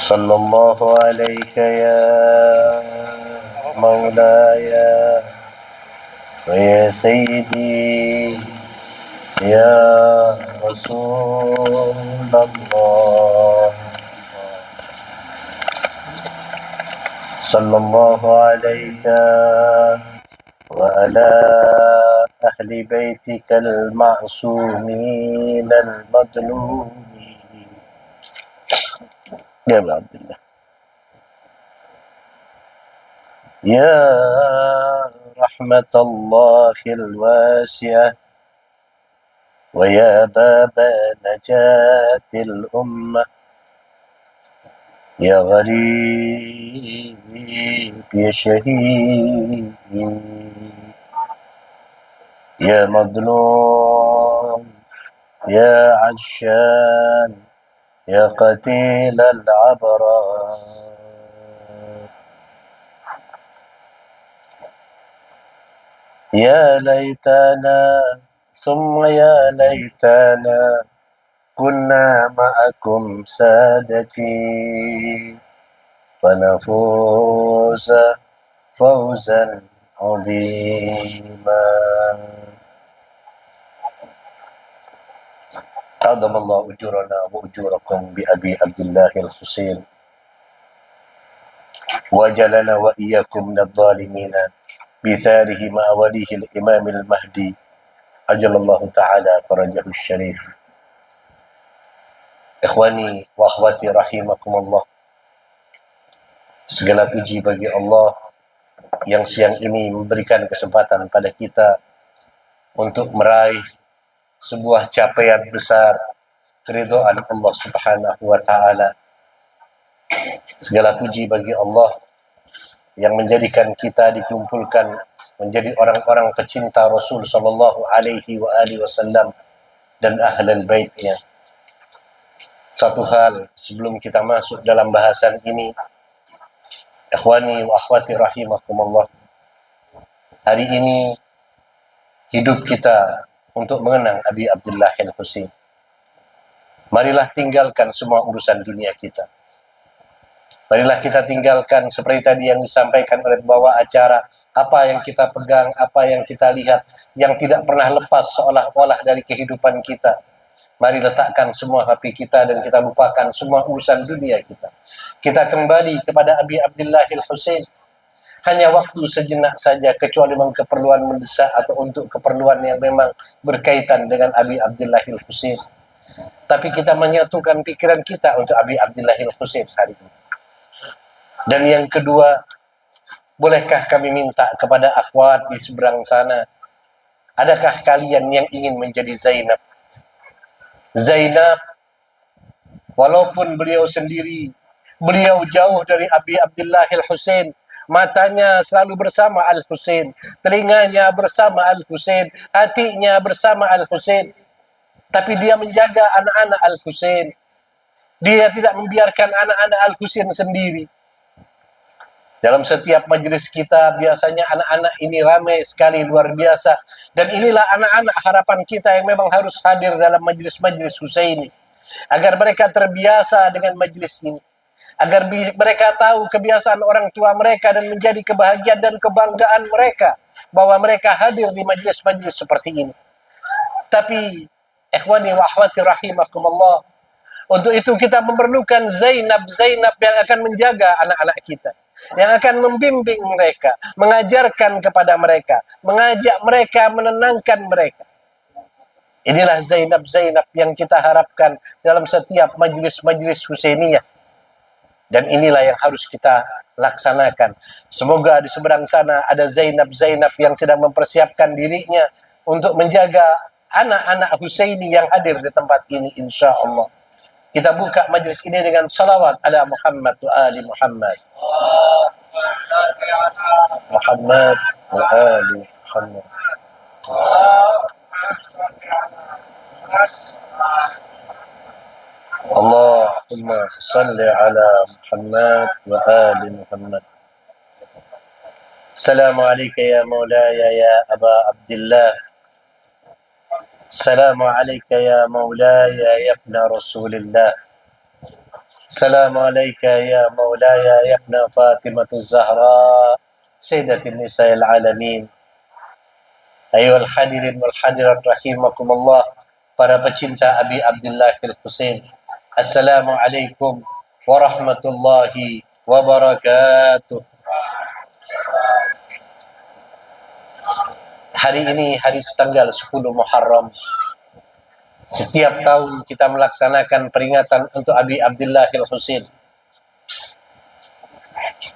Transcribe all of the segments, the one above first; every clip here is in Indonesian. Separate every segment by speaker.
Speaker 1: صلى الله عليك يا مولاي ويا سيدي يا رسول الله صلى الله عليك وعلى أهل بيتك المعصومين المظلومين يا عبد الله يا رحمة الله الواسعة ويا باب نجاة الأمة يا غريب يا شهيد يا مظلوم يا عشان يا قتيل العبرات يا ليتنا ثم يا ليتنا كنا معكم سادتي فنفوز فوزا عظيما عظم الله أجورنا وأجوركم بأبي عبد الله الحسين وجلنا وإياكم من الظالمين بثاره مع وليه الإمام المهدي عجل الله تعالى فرجه الشريف. Ikhwani wa akhwati rahimakumullah, segala puji bagi Allah yang siang ini memberikan kesempatan pada kita untuk meraih sebuah capaian besar, keridhaan Allah Subhanahu wa taala. Segala puji bagi Allah yang menjadikan kita dikumpulkan menjadi orang-orang pecinta Rasul sallallahu alaihi wasallam dan ahlul baitnya. Satu hal sebelum kita masuk dalam bahasan ini, ikhwani wa akhwati rahimakumullah, hari ini hidup kita untuk mengenang Abi Abdullah al-Husain. Marilah tinggalkan semua urusan dunia kita. Marilah kita tinggalkan seperti tadi yang disampaikan oleh pembawa acara, apa yang kita pegang, apa yang kita lihat, yang tidak pernah lepas seolah-olah dari kehidupan kita. Mari letakkan semua HP kita dan kita lupakan semua urusan dunia kita. Kita kembali kepada Abi Abdullah al-Husain. Hanya waktu sejenak saja, kecuali memang keperluan mendesak atau untuk keperluan yang memang berkaitan dengan Abi Abdullah al-Husain. Tapi kita menyatukan pikiran kita untuk Abi Abdullah al-Husain hari ini. Dan yang kedua, bolehkah kami minta kepada akhwat di seberang sana, adakah kalian yang ingin menjadi Zainab? Zainab, walaupun beliau sendiri, beliau jauh dari Abi Abdullah al-Husain, matanya selalu bersama Al-Husain, telinganya bersama Al-Husain, hatinya bersama Al-Husain, tapi dia menjaga anak-anak Al-Husain. Dia tidak membiarkan anak-anak Al-Husain sendiri. Dalam setiap majelis kita biasanya anak-anak ini ramai sekali, luar biasa. Dan inilah anak-anak harapan kita yang memang harus hadir dalam majelis-majelis Husaini, agar mereka terbiasa dengan majelis ini, agar mereka tahu kebiasaan orang tua mereka dan menjadi kebahagiaan dan kebanggaan mereka bahwa mereka hadir di majelis-majelis seperti ini. Tapi ikhwani wa akhwati rahimakumullah, untuk itu kita memerlukan Zainab yang akan menjaga anak-anak kita, yang akan membimbing mereka, mengajarkan kepada mereka, mengajak mereka, menenangkan mereka. Inilah Zainab yang kita harapkan dalam setiap majelis-majelis Husainiyah. Dan inilah yang harus kita laksanakan. Semoga di seberang sana ada Zainab yang sedang mempersiapkan dirinya untuk menjaga anak-anak Husaini yang hadir di tempat ini, insya Allah. Kita buka majelis ini dengan salawat ala Muhammad wa ali Muhammad. Muhammad wa ali Muhammad. Allahumma salli ala Muhammad wa ali Muhammad. Assalamualaikum ya maulaya ya Aba Abdullah. Assalamualaikum ya maulaya ya ibna Rasulillah. Assalamualaikum ya maulaya ya ibna Fatimatul Zahra Sayyidatin Nisa'il Alamin. Ayuhal hadirin wal hadirat rahimakumullah, para pecinta Abi Abdullah al-Husain. Assalamualaikum warahmatullahi wabarakatuh. Hari ini hari tanggal 10 Muharram. Setiap tahun kita melaksanakan peringatan untuk Abi Abdullah al-Husain.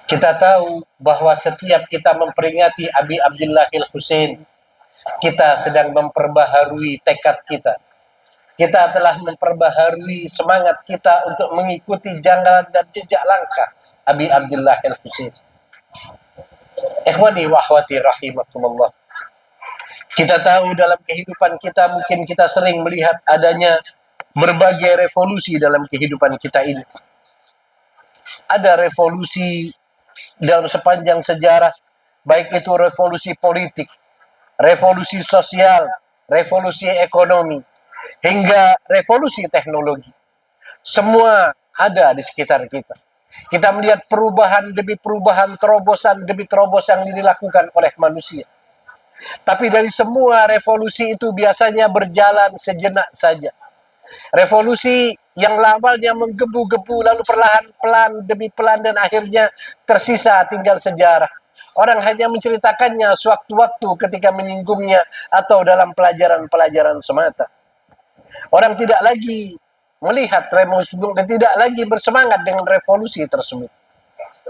Speaker 1: Kita tahu bahwa setiap kita memperingati Abi Abdullah al-Husain, kita sedang memperbaharui tekad kita. Kita telah memperbaharui semangat kita untuk mengikuti jalan dan jejak langkah Abi Abdullah al-Husain. Ikhwani wa akhwati rahimakumullah. Kita tahu dalam kehidupan kita mungkin kita sering melihat adanya berbagai revolusi dalam kehidupan kita ini. Ada revolusi dalam sepanjang sejarah, baik itu revolusi politik, revolusi sosial, revolusi ekonomi, hingga revolusi teknologi. Semua ada di sekitar kita. Kita melihat perubahan demi perubahan, terobosan demi terobosan yang dilakukan oleh manusia. Tapi dari semua revolusi itu biasanya berjalan sejenak saja. Revolusi yang awalnya menggebu-gebu lalu perlahan-pelan demi pelan dan akhirnya tersisa tinggal sejarah. Orang hanya menceritakannya sewaktu-waktu ketika menyinggungnya atau dalam pelajaran-pelajaran semata. Orang tidak lagi melihat revolusi dan tidak lagi bersemangat dengan revolusi tersebut.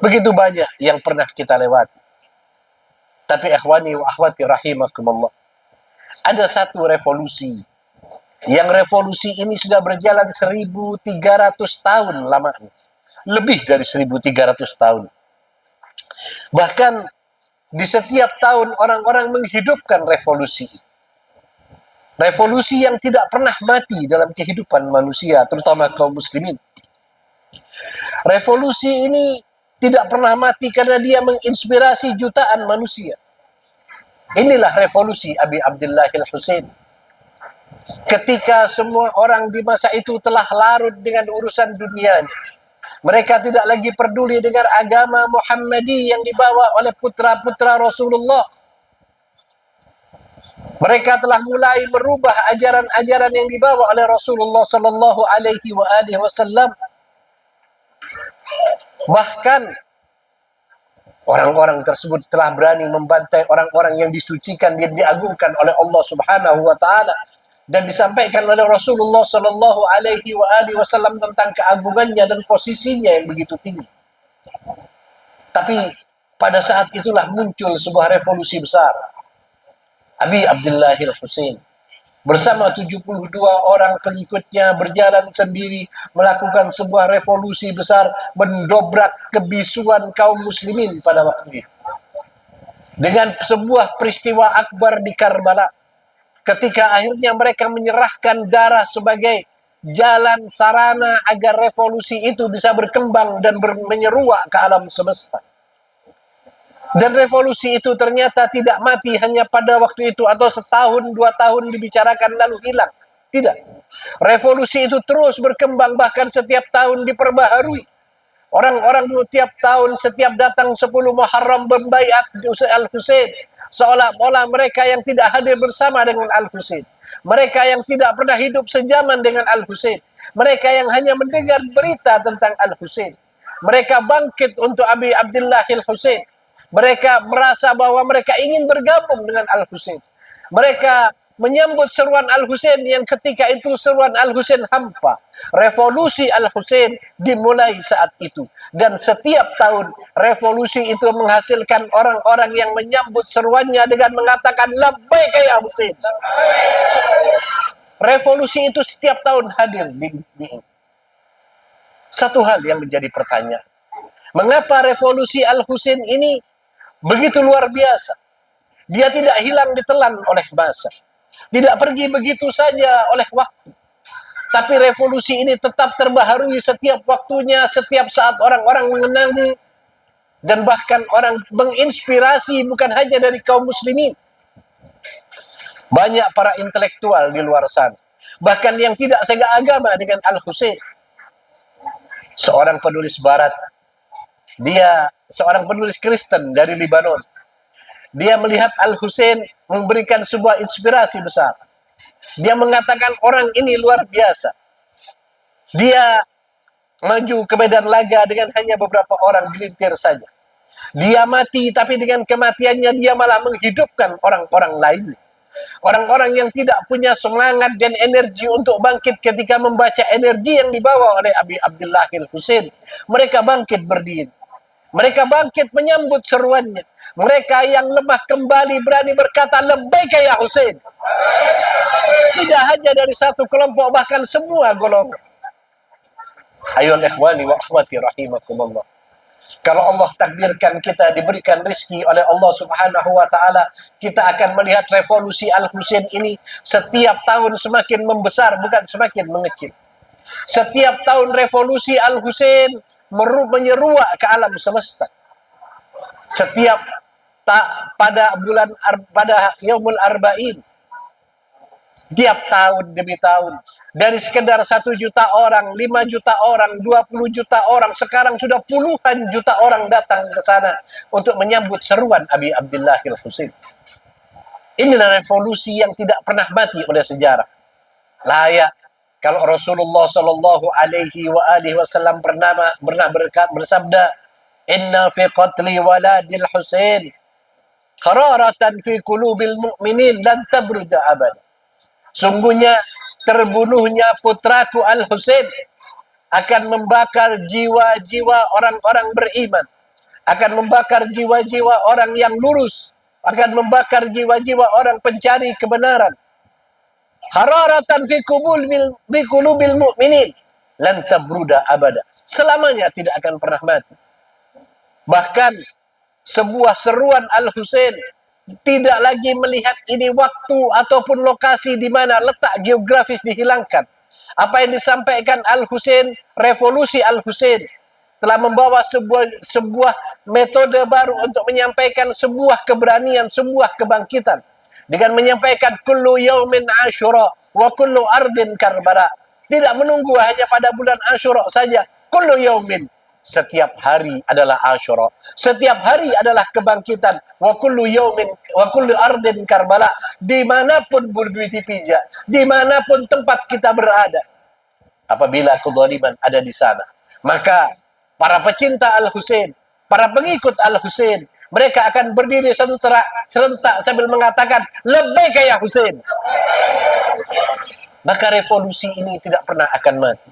Speaker 1: Begitu banyak yang pernah kita lewati. Tapi ikhwani wa akhwati rahimakumullah, ada satu revolusi. Yang revolusi ini sudah berjalan 1300 tahun lamanya. Lebih dari 1300 tahun. Bahkan di setiap tahun orang-orang menghidupkan revolusi. Revolusi yang tidak pernah mati dalam kehidupan manusia, terutama kaum muslimin. Revolusi ini tidak pernah mati karena dia menginspirasi jutaan manusia. Inilah revolusi Abi Abdullah al-Husain. Ketika semua orang di masa itu telah larut dengan urusan dunianya. Mereka tidak lagi peduli dengan agama Muhammadi yang dibawa oleh putra-putra Rasulullah. Mereka telah mulai merubah ajaran-ajaran yang dibawa oleh Rasulullah sallallahu alaihi wasallam. Bahkan orang-orang tersebut telah berani membantai orang-orang yang disucikan dan diagungkan oleh Allah Subhanahu wa taala dan disampaikan oleh Rasulullah sallallahu alaihi wasallam tentang keagungannya dan posisinya yang begitu tinggi. Tapi pada saat itulah muncul sebuah revolusi besar. Abi Abdullah al-Husain bersama 72 orang pengikutnya berjalan sendiri melakukan sebuah revolusi besar, mendobrak kebisuan kaum muslimin pada waktu itu. Dengan sebuah peristiwa akbar di Karbala, ketika akhirnya mereka menyerahkan darah sebagai jalan sarana agar revolusi itu bisa berkembang dan menyeruak ke alam semesta. Dan revolusi itu ternyata tidak mati hanya pada waktu itu atau setahun, 2 tahun dibicarakan lalu hilang. Tidak. Revolusi itu terus berkembang, bahkan setiap tahun diperbaharui. Orang-orang tiap tahun, setiap datang 10 Muharram membaiat Al-Husain. Seolah-olah mereka yang tidak hadir bersama dengan Al-Husain. Mereka yang tidak pernah hidup sejaman dengan Al-Husain. Mereka yang hanya mendengar berita tentang Al-Husain. Mereka bangkit untuk Abi Abdullah al-Husain. Mereka merasa bahwa mereka ingin bergabung dengan Al-Husain. Mereka menyambut seruan Al-Husain yang ketika itu seruan Al-Husain hampa. Revolusi Al-Husain dimulai saat itu. Dan setiap tahun revolusi itu menghasilkan orang-orang yang menyambut seruannya dengan mengatakan labbaik ya Husain. Revolusi itu setiap tahun hadir di ini. Satu hal yang menjadi pertanyaan. Mengapa revolusi Al-Husain ini begitu luar biasa? Dia tidak hilang ditelan oleh masa. Tidak pergi begitu saja oleh waktu. Tapi revolusi ini tetap terbaharui setiap waktunya, setiap saat orang-orang mengenang dan bahkan orang menginspirasi bukan hanya dari kaum muslimin. Banyak para intelektual di luar sana, bahkan yang tidak seagama dengan Al-Husain. seorang penulis barat, dia seorang penulis Kristen dari Lebanon. Dia melihat Al-Husain memberikan sebuah inspirasi besar. Dia mengatakan orang ini luar biasa. Dia maju ke medan laga dengan hanya beberapa orang gelintir saja. Dia mati, tapi dengan kematiannya dia malah menghidupkan orang-orang lain. Orang-orang yang tidak punya semangat dan energi untuk bangkit ketika membaca energi yang dibawa oleh Abi Abdullah Al-Husain. Mereka bangkit berdiri. Mereka bangkit menyambut seruannya. Mereka yang lemah kembali berani berkata, "Labbaika ya Husain." Tidak hanya dari satu kelompok, bahkan semua golongan. Ayol ikhwani wa akhwati rahimakumullah. Kalau Allah takdirkan kita diberikan rezeki oleh Allah Subhanahu wa taala, kita akan melihat revolusi Al-Husain ini setiap tahun semakin membesar, bukan semakin mengecil. Setiap tahun revolusi Al-Husain menyeruak ke alam semesta. Setiap pada Yaumul Arba'in, tiap tahun demi tahun, dari sekedar 1 juta orang, 5 juta orang, 20 juta orang, sekarang sudah puluhan juta orang datang ke sana untuk menyambut seruan Abi Abdullah Al-Husain. Inilah revolusi yang tidak pernah mati oleh sejarah. Layak kalau Rasulullah Shallallahu Alaihi Wasallam pernah bersabda, "Inna fi qatli waladil Husain qararatan fi qulubil mu'minin lan tabruda abad." Sungguhnya terbunuhnya putraku Al-Husain akan membakar jiwa-jiwa orang-orang beriman, akan membakar jiwa-jiwa orang yang lurus, akan membakar jiwa-jiwa orang pencari kebenaran. Hararatan fi qulubil mu'minin lan tabruda abada. Selamanya tidak akan pernah mati. Bahkan sebuah seruan Al-Husain tidak lagi melihat ini waktu ataupun lokasi di mana letak geografis dihilangkan. Apa yang disampaikan Al-Husain, revolusi Al-Husain telah membawa sebuah metode baru untuk menyampaikan sebuah keberanian, sebuah kebangkitan. Dengan menyampaikan kullu yaumin Asyura wa kullu ardin Karbala. Tidak menunggu hanya pada bulan Asyura saja. Kullu yaumin, setiap hari adalah Asyura. Setiap hari adalah kebangkitan. Wa kullu yaumin wa kullu ardin Karbala. Dimanapun berdiri pijak, dimanapun tempat kita berada, apabila kezaliman ada di sana, maka para pecinta Al-Husain, para pengikut Al-Husain, mereka akan berdiri serentak sambil mengatakan, "Labbaika ya Husain." Maka revolusi ini tidak pernah akan mati.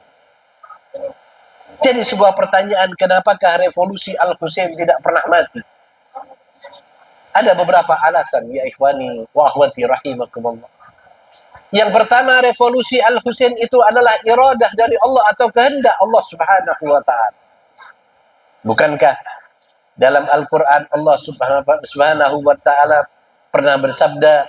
Speaker 1: Jadi sebuah pertanyaan, kenapakah revolusi Al-Husain tidak pernah mati? Ada beberapa alasan, ya ikhwani wa akhwati rahimakumullah. Yang pertama, revolusi Al-Husain itu adalah iradah dari Allah atau kehendak Allah Subhanahu wa taala. Bukankah dalam Al-Quran Allah Subhanahu wa ta'ala pernah bersabda,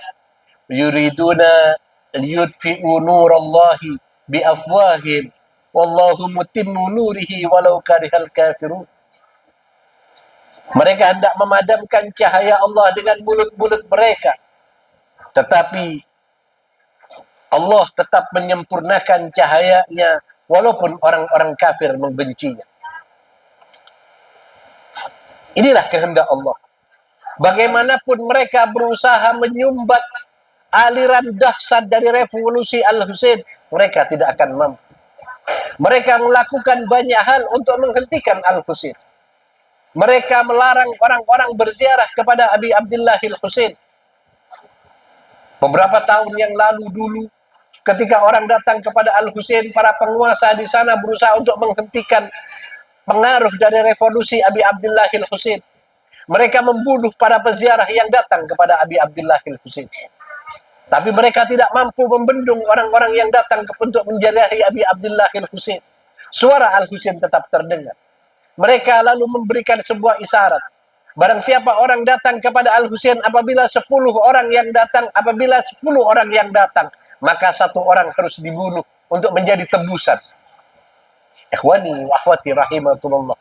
Speaker 1: "Yuriduna liyudfi'u nurallahi biafwahim wallahu mutimmu nurihi walau karihal kafirun." Mereka hendak memadamkan cahaya Allah dengan mulut-mulut mereka, tetapi Allah tetap menyempurnakan cahayanya walaupun orang-orang kafir membencinya. Inilah kehendak Allah. Bagaimanapun mereka berusaha menyumbat aliran dahsyat dari revolusi Al-Husain, mereka tidak akan mampu. Mereka melakukan banyak hal untuk menghentikan Al-Husain. Mereka melarang orang-orang berziarah kepada Abi Abdullah Al-Husain. Beberapa tahun yang lalu dulu, ketika orang datang kepada Al-Husain, para penguasa di sana berusaha untuk menghentikan pengaruh dari revolusi Abi Abdullah Al-Husain. Mereka membunuh para peziarah yang datang kepada Abi Abdullah Al-Husain. Tapi mereka tidak mampu membendung orang-orang yang datang untuk menziarahi Abi Abdullah Al-Husain. Suara Al-Husain tetap terdengar. Mereka lalu memberikan sebuah isyarat. Barang siapa orang datang kepada Al-Husain, apabila 10 orang yang datang, maka 1 orang harus dibunuh untuk menjadi tebusan. Ikhwani wa akhwati rahimakumullah.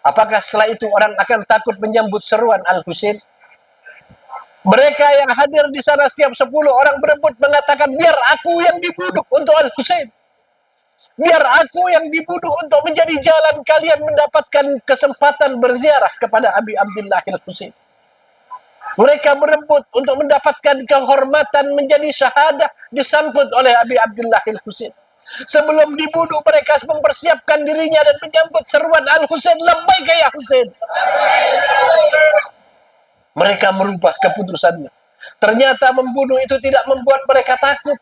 Speaker 1: Apakah setelah itu orang akan takut menyambut seruan Al-Husain? Mereka yang hadir di sana, setiap 10 orang berebut mengatakan, "Biar aku yang dibunuh untuk Al-Husain. Biar aku yang dibunuh untuk menjadi jalan kalian mendapatkan kesempatan berziarah kepada Abi Abdullah al-Husain. Mereka berebut untuk mendapatkan kehormatan menjadi syahadah disambut oleh Abi Abdullah al-Husain. Sebelum dibunuh mereka mempersiapkan dirinya dan menyambut seruan Al-Husain, labbaik ya Husain. Mereka merubah keputusannya. Ternyata membunuh itu tidak membuat mereka takut.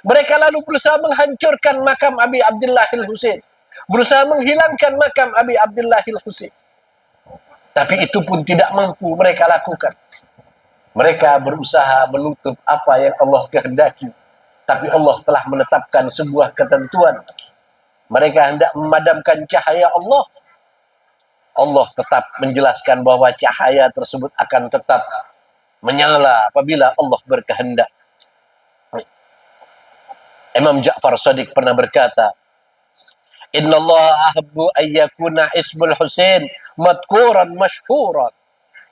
Speaker 1: Mereka lalu berusaha menghancurkan makam Abi Abdullah al-Husain. Berusaha menghilangkan makam Abi Abdullah al-Husain. Tapi itu pun tidak mampu mereka lakukan. Mereka berusaha menutup apa yang Allah kehendaki. Tapi Allah telah menetapkan sebuah ketentuan. Mereka hendak memadamkan cahaya Allah. Allah tetap menjelaskan bahwa cahaya tersebut akan tetap menyala apabila Allah berkehendak. Imam Ja'far Shadiq pernah berkata, Inna Allah ahabbu ayyakuna ismul Husain madkuran masyhuran.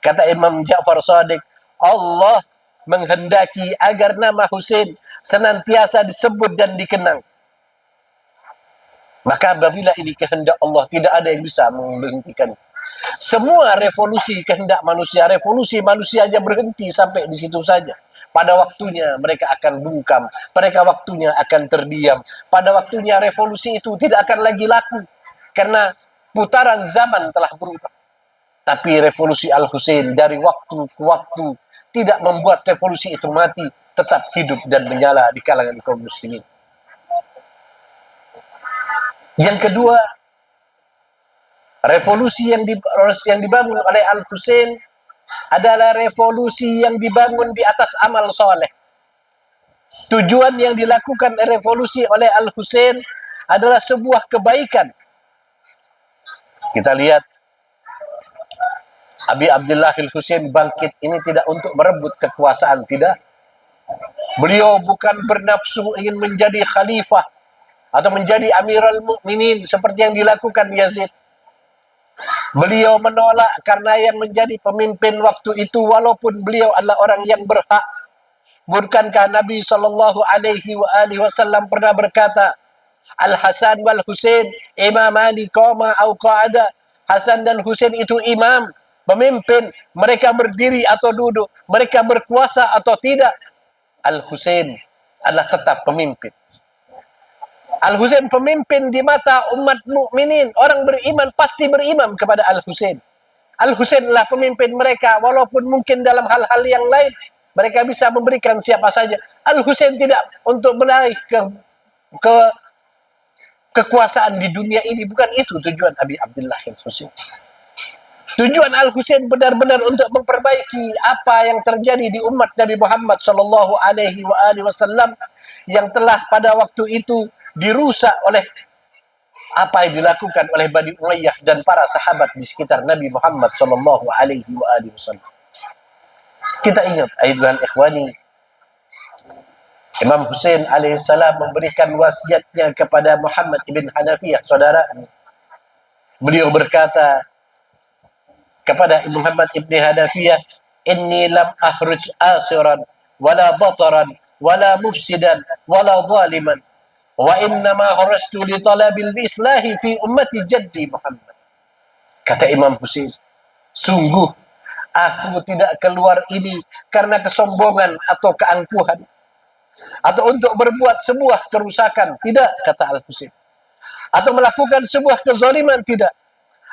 Speaker 1: Kata Imam Ja'far Shadiq, Allah menghendaki agar nama Husain senantiasa disebut dan dikenang. Maka apabila ini kehendak Allah, tidak ada yang bisa menghentikan. Semua revolusi kehendak manusia, revolusi manusia aja berhenti sampai di situ saja. Pada waktunya mereka akan bungkam, pada waktunya akan terdiam, pada waktunya revolusi itu tidak akan lagi laku karena putaran zaman telah berubah. Tapi revolusi Al-Husain dari waktu ke waktu tidak membuat revolusi itu mati, tetap hidup dan menyala di kalangan kaum muslimin. Yang kedua, revolusi yang dibangun oleh Al-Husain adalah revolusi yang dibangun di atas amal soleh. Tujuan yang dilakukan revolusi oleh Al-Husain adalah sebuah kebaikan. Kita lihat Abi Abdullah al-Husain bangkit ini tidak untuk merebut kekuasaan, tidak. Beliau bukan bernafsu ingin menjadi khalifah atau menjadi Amirul Mukminin seperti yang dilakukan Yazid. Beliau menolak karena yang menjadi pemimpin waktu itu walaupun beliau adalah orang yang berhak. Bukankah Nabi sallallahu alaihi wasallam pernah berkata, Al-Hasan wal Husain imamani qama au qa'ada. Hasan dan Husain itu imam, pemimpin, mereka berdiri atau duduk, mereka berkuasa atau tidak. Al-Husain adalah tetap pemimpin. Al-Husain pemimpin di mata umat mukminin. Orang beriman pasti berimam kepada Al-Husain. Al-Husain adalah pemimpin mereka, walaupun mungkin dalam hal-hal yang lain mereka bisa memberikan siapa saja. Al-Husain tidak untuk meraih kekuasaan di dunia ini. Bukan itu tujuan Abi Abdullah al-Husain. Tujuan Al-Husain benar-benar untuk memperbaiki apa yang terjadi di umat Nabi Muhammad sallallahu alaihi wasallam yang telah pada waktu itu dirusak oleh apa yang dilakukan oleh Bani Umayyah dan para sahabat di sekitar Nabi Muhammad sallallahu alaihi wasallam. Kita ingat, ayuhan ikhwani, Imam Husain alaihissalam memberikan wasiatnya kepada Muhammad ibn Hanafiyah, saudara. Beliau berkata kepada Muhammad ibn Hanafiyah, inni lam ahruj asiran wala bataran wala mufsidan wala zaliman wa innama harastu li talabil islahi fi ummati jaddi Muhammad. Kata Imam Husain, sungguh aku tidak keluar ini karena kesombongan atau keangkuhan atau untuk berbuat sebuah kerusakan, tidak, kata Al-Husain, atau melakukan sebuah kezaliman, tidak.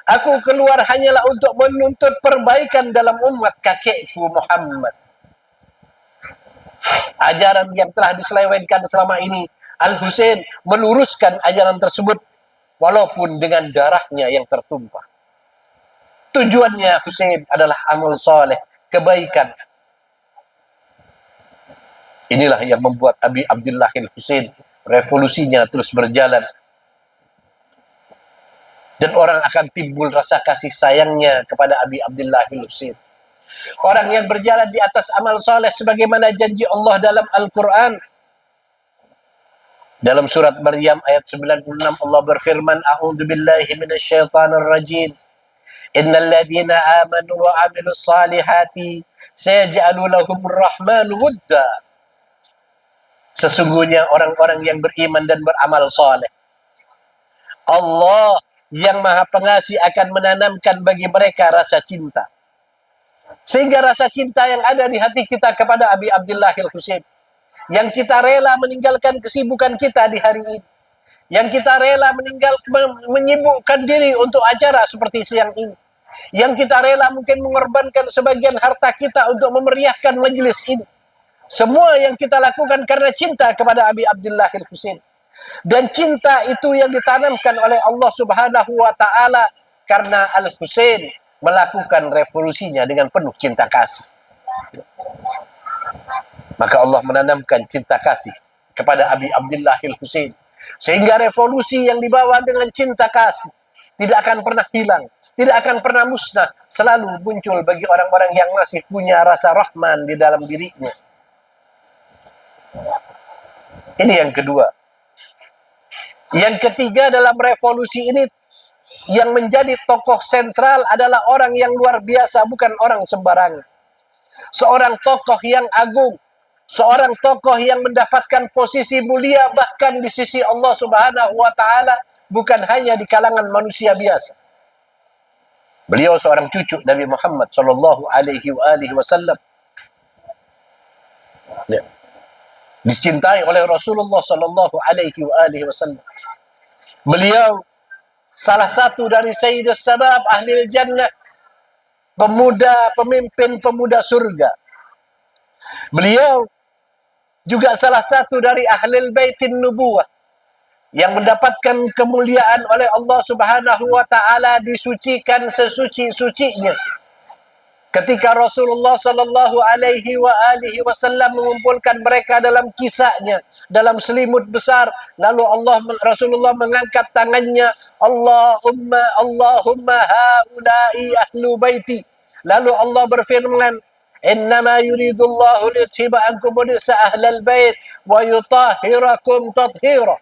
Speaker 1: Aku keluar hanyalah untuk menuntut perbaikan dalam umat kakekku Muhammad. Ajaran yang telah diselewengkan selama ini, Al-Husain meluruskan ajaran tersebut walaupun dengan darahnya yang tertumpah. Tujuannya Husain adalah amal soleh, kebaikan. Inilah yang membuat Abi Abdullah al-Husain revolusinya terus berjalan. Dan orang akan timbul rasa kasih sayangnya kepada Abi Abdullah al-Husain. Orang yang berjalan di atas amal soleh sebagaimana janji Allah dalam Al-Quran. Dalam surat Maryam ayat 96 Allah berfirman, A'udzu billahi minasyaitonir rajim. Innal ladzina amanu wa 'amilus salihati sayaj'alu lahumur rahmanu wudda. Sesungguhnya orang-orang yang beriman dan beramal saleh, Allah yang Maha Pengasih akan menanamkan bagi mereka rasa cinta. Sehingga rasa cinta yang ada di hati kita kepada Abi Abdullah Al-Husain, yang kita rela meninggalkan kesibukan kita di hari ini, yang kita rela menyibukkan diri untuk acara seperti siang ini, yang kita rela mungkin mengorbankan sebagian harta kita untuk memeriahkan majelis ini. Semua yang kita lakukan karena cinta kepada Abi Abdullah Al-Husain. Dan cinta itu yang ditanamkan oleh Allah Subhanahu wa taala karena Al-Husain melakukan revolusinya dengan penuh cinta kasih. Maka Allah menanamkan cinta kasih kepada Abi Abdullah Al-Husain, sehingga revolusi yang dibawa dengan cinta kasih tidak akan pernah hilang, tidak akan pernah musnah, selalu muncul bagi orang-orang yang masih punya rasa Rahman di dalam dirinya. Ini yang kedua. Yang ketiga, dalam revolusi ini yang menjadi tokoh sentral adalah orang yang luar biasa, bukan orang sembarangan. Seorang tokoh yang agung, seorang tokoh yang mendapatkan posisi mulia bahkan di sisi Allah Subhanahu wa taala, bukan hanya di kalangan manusia biasa. Beliau seorang cucu Nabi Muhammad sallallahu alaihi wasallam. Ya. Dicintai oleh Rasulullah sallallahu alaihi wasallam. Beliau salah satu dari Sayyidus Sabab Ahlil Jannah, pemimpin pemuda surga. Beliau juga salah satu dari Ahlul Baitin Nubuwah yang mendapatkan kemuliaan oleh Allah Subhanahu wa taala, disucikan sesuci-sucinya. Ketika Rasulullah sallallahu alaihi wasallam mengumpulkan mereka dalam kisahnya, dalam selimut besar, lalu Rasulullah mengangkat tangannya, Allahumma haula'i ahlu baiti. Lalu Allah berfirman, innama yuridullahu liyuthiba ankum rijsa ahlal bait wa yutahhirakum tathira.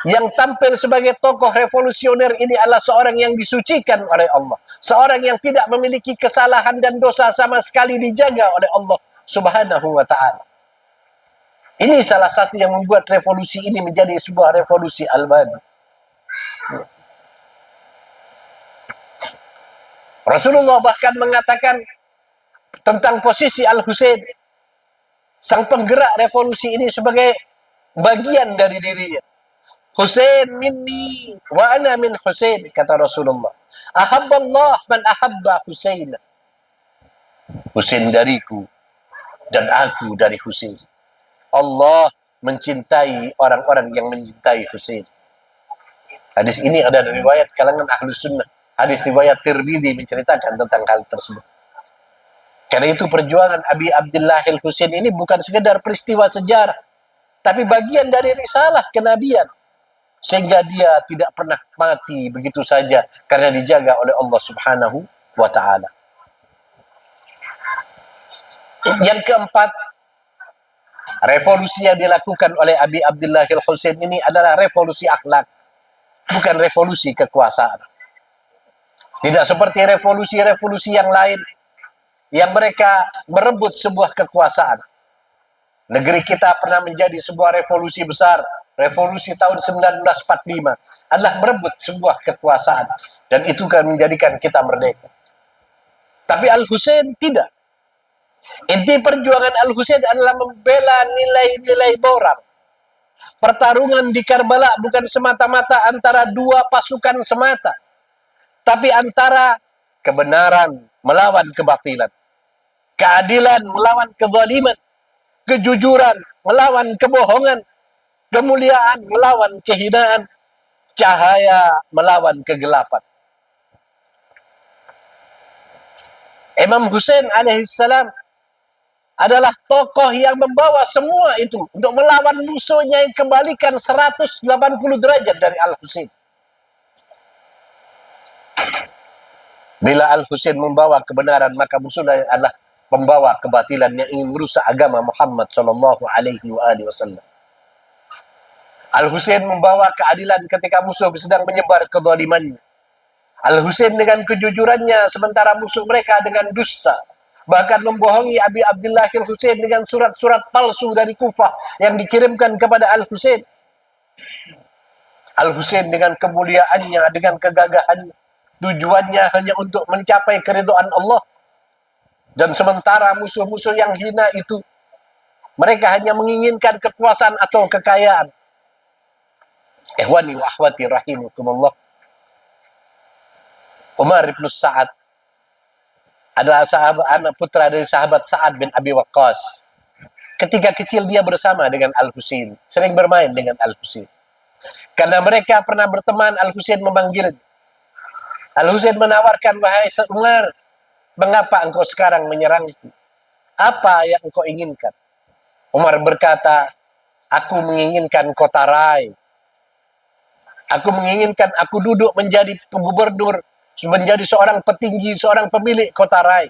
Speaker 1: Yang tampil sebagai tokoh revolusioner ini adalah seorang yang disucikan oleh Allah, seorang yang tidak memiliki kesalahan dan dosa sama sekali, dijaga oleh Allah Subhanahu wa taala. Ini salah satu yang membuat revolusi ini menjadi sebuah revolusi al-badi. Rasulullah bahkan mengatakan tentang posisi Al-Husain, sang penggerak revolusi ini, sebagai bagian dari dirinya. Husain minni wa ana min Husain, kata Rasulullah. Ahabballah man ahabba Husain. Husain dariku dan aku dari Husain. Allah mencintai orang-orang yang mencintai Husain. Hadis ini ada dari riwayat kalangan Ahlus Sunnah. Hadis riwayat Tirmidzi menceritakan tentang hal tersebut. Karena itu perjuangan Abi Abdullah Al-Husain ini bukan sekedar peristiwa sejarah, tapi bagian dari risalah kenabian. Sehingga dia tidak pernah mati begitu saja karena dijaga oleh Allah Subhanahu wa taala. Yang keempat, revolusi yang dilakukan oleh Abi Abdullah Al-Husain ini adalah revolusi akhlak, bukan revolusi kekuasaan. Tidak seperti revolusi-revolusi yang lain yang mereka merebut sebuah kekuasaan. Negeri kita pernah menjadi sebuah revolusi besar. Revolusi tahun 1945 adalah merebut sebuah kekuasaan, dan itu kan menjadikan kita merdeka. Tapi Al-Husain tidak. Inti perjuangan Al-Husain adalah membela nilai-nilai moral. Pertarungan di Karbala bukan semata-mata antara dua pasukan semata, tapi antara kebenaran melawan kebatilan, keadilan melawan kezaliman, kejujuran melawan kebohongan, kemuliaan melawan kehinaan, cahaya melawan kegelapan. Imam Husain alaihissalam adalah tokoh yang membawa semua itu untuk melawan musuhnya yang kembalikan 180 derajat dari Al-Husain. Bila Al-Husain membawa kebenaran, maka musuhnya adalah membawa kebatilan yang ingin merusak agama Muhammad sallallahu alaihi wasallam. Al-Husain membawa keadilan ketika musuh sedang menyebar kezalimannya. Al-Husain dengan kejujurannya, sementara musuh mereka dengan dusta. Bahkan membohongi Abi Abdullah Al-Husain dengan surat-surat palsu dari Kufah yang dikirimkan kepada Al-Husain. Al-Husain dengan kemuliaannya, dengan kegagahannya, tujuannya hanya untuk mencapai keridhaan Allah. Dan sementara musuh-musuh yang hina itu, mereka hanya menginginkan kekuasaan atau kekayaan. Ikhwani wa akhwati rahimakumullah. Umar bin Sa'ad adalah sahabat, anak putra dari sahabat Sa'ad bin Abi Waqqas. Ketika kecil dia bersama dengan Al-Husain, sering bermain dengan Al-Husain. Karena mereka pernah berteman, Al-Husain memanggil. Al-Husain menawarkan, wahai Umar, mengapa engkau sekarang menyerangku? Apa yang engkau inginkan? Umar berkata, aku menginginkan kota Rai. Aku menginginkan aku duduk menjadi gubernur, menjadi seorang petinggi, seorang pemilik kota Rai.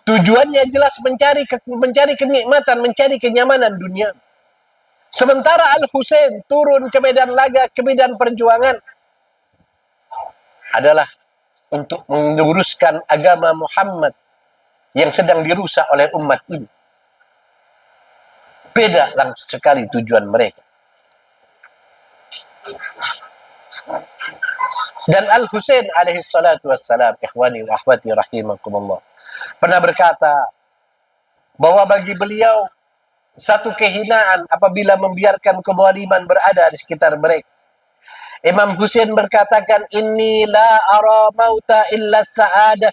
Speaker 1: Tujuannya jelas mencari kenikmatan, mencari kenyamanan dunia. Sementara Al-Husain turun ke medan laga, ke medan perjuangan adalah untuk meluruskan agama Muhammad yang sedang dirusak oleh umat ini. Beda langsung sekali tujuan mereka. Dan Al-Husain alaihi salatu wassalam, ikhwani wa akhwati rahimakumullah, pernah berkata bahwa bagi beliau satu kehinaan apabila membiarkan kezaliman berada di sekitar mereka. Imam Husain berkatakan, inni la ara mauta illa sa'adah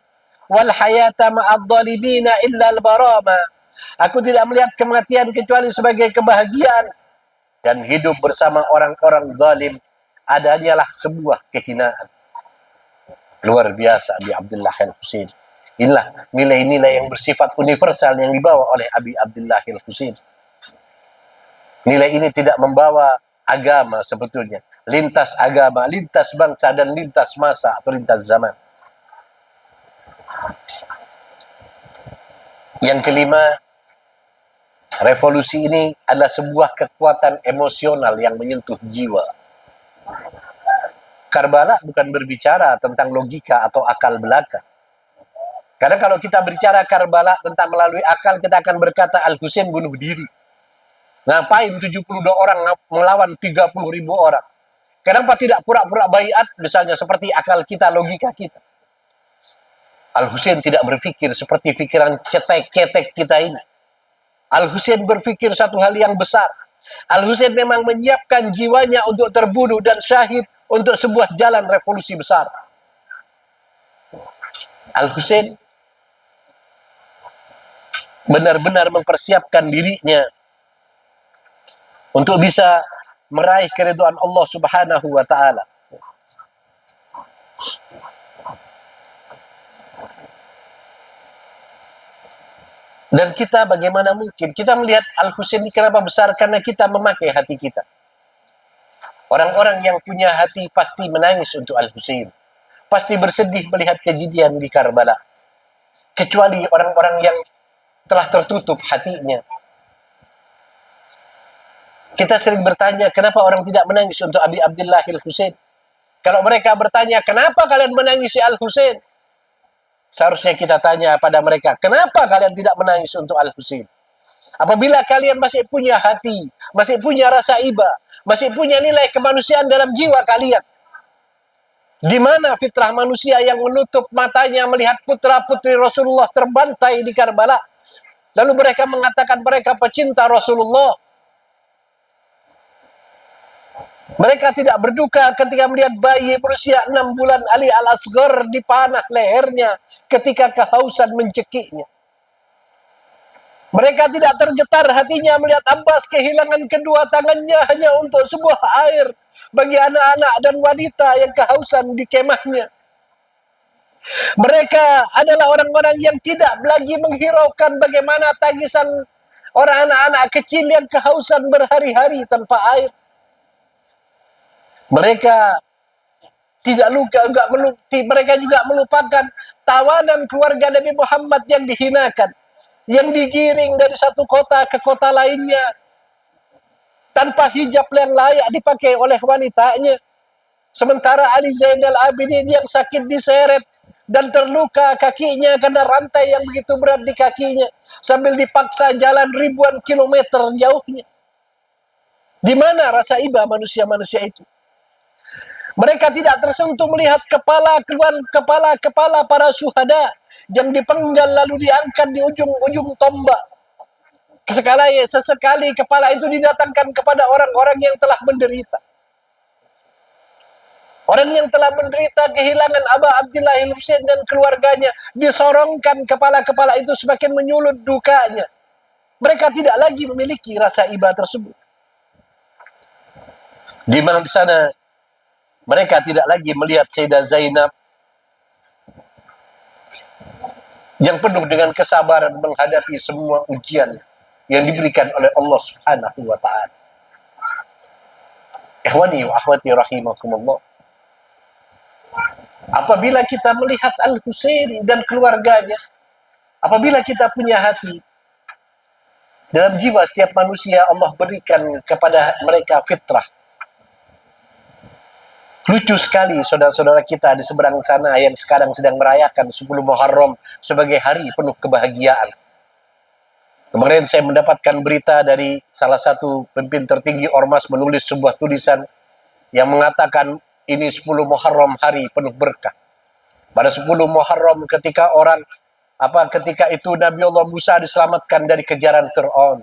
Speaker 1: wal hayata ma'adh-dhalimina illa al-barama. Aku tidak melihat kematian kecuali sebagai kebahagiaan, dan hidup bersama orang-orang zalim adanyalah sebuah kehinaan. Luar biasa Abi Abdullah Al-Husain. Inilah nilai-nilai yang bersifat universal yang dibawa oleh Abi Abdullah Al-Husain. Nilai ini tidak membawa agama sebetulnya, lintas agama, lintas bangsa, dan lintas masa atau lintas zaman. Yang kelima, revolusi ini adalah sebuah kekuatan emosional yang menyentuh jiwa. Karbala bukan berbicara tentang logika atau akal belaka. Karena kalau kita berbicara Karbala tentang melalui akal, kita akan berkata Al-Husain bunuh diri. Ngapain 72 orang melawan 30.000 orang? Kenapa tidak pura-pura baiat misalnya, seperti akal kita, logika kita? Al-Husain tidak berpikir seperti pikiran cetek-cetek kita ini. Al-Husain berpikir satu hal yang besar. Al-Husain memang menyiapkan jiwanya untuk terbunuh dan syahid untuk sebuah jalan revolusi besar. Al-Husain benar-benar mempersiapkan dirinya untuk bisa meraih keridhaan Allah Subhanahu wa taala. Dan kita bagaimana mungkin kita melihat Al-Husain ini kenapa besar? Karena kita memakai hati kita. Orang-orang yang punya hati pasti menangis untuk Al-Husain, pasti bersedih melihat kejadian di Karbala. Kecuali orang-orang yang telah tertutup hatinya. Kita sering bertanya, kenapa orang tidak menangis untuk Abi Abdullah Al-Husain? Kalau mereka bertanya, kenapa kalian menangisi Al-Husain? Seharusnya kita tanya pada mereka, kenapa kalian tidak menangis untuk Al-Husain? Apabila kalian masih punya hati, masih punya rasa iba, masih punya nilai kemanusiaan dalam jiwa kalian, di mana fitrah manusia yang menutup matanya melihat putra-putri Rasulullah terbantai di Karbala, lalu mereka mengatakan mereka pecinta Rasulullah. Mereka tidak berduka ketika melihat bayi berusia 6 bulan Ali Al-Asghar dipanah lehernya ketika kehausan mencekiknya. Mereka tidak tergetar hatinya melihat Abbas kehilangan kedua tangannya hanya untuk sebuah air bagi anak-anak dan wanita yang kehausan di kemahnya. Mereka adalah orang-orang yang tidak lagi menghiraukan bagaimana tangisan orang anak-anak kecil yang kehausan berhari-hari tanpa air. Mereka mereka juga melupakan tawanan keluarga Nabi Muhammad yang dihinakan, yang digiring dari satu kota ke kota lainnya tanpa hijab yang layak dipakai oleh wanitanya. Sementara Ali Zainal Abidin yang sakit diseret dan terluka kakinya karena rantai yang begitu berat di kakinya, sambil dipaksa jalan ribuan kilometer jauhnya. Di mana rasa iba manusia-manusia itu? Mereka tidak tersentuh melihat kepala para syuhada yang dipenggal lalu diangkat di ujung-ujung tombak. Sesekali kepala itu didatangkan kepada orang-orang yang telah menderita. Orang yang telah menderita kehilangan Aba Abdillah Al-Husain dan keluarganya, disorongkan kepala-kepala itu semakin menyulut dukanya. Mereka tidak lagi memiliki rasa iba tersebut. Di mana di sana mereka tidak lagi melihat Sayyidah Zainab yang penuh dengan kesabaran menghadapi semua ujian yang diberikan oleh Allah Subhanahu wa taala. Ikhwani wa akhwati rahimakumullah. Apabila kita melihat Al-Husain dan keluarganya, apabila kita punya hati, dalam jiwa setiap manusia Allah berikan kepada mereka fitrah. Lucu sekali saudara-saudara kita di seberang sana yang sekarang sedang merayakan 10 Muharram sebagai hari penuh kebahagiaan. Kemarin saya mendapatkan berita dari salah satu pemimpin tertinggi Ormas menulis sebuah tulisan yang mengatakan ini 10 Muharram hari penuh berkah. Pada 10 Muharram ketika itu Nabi Allah Musa diselamatkan dari kejaran Fir'aun.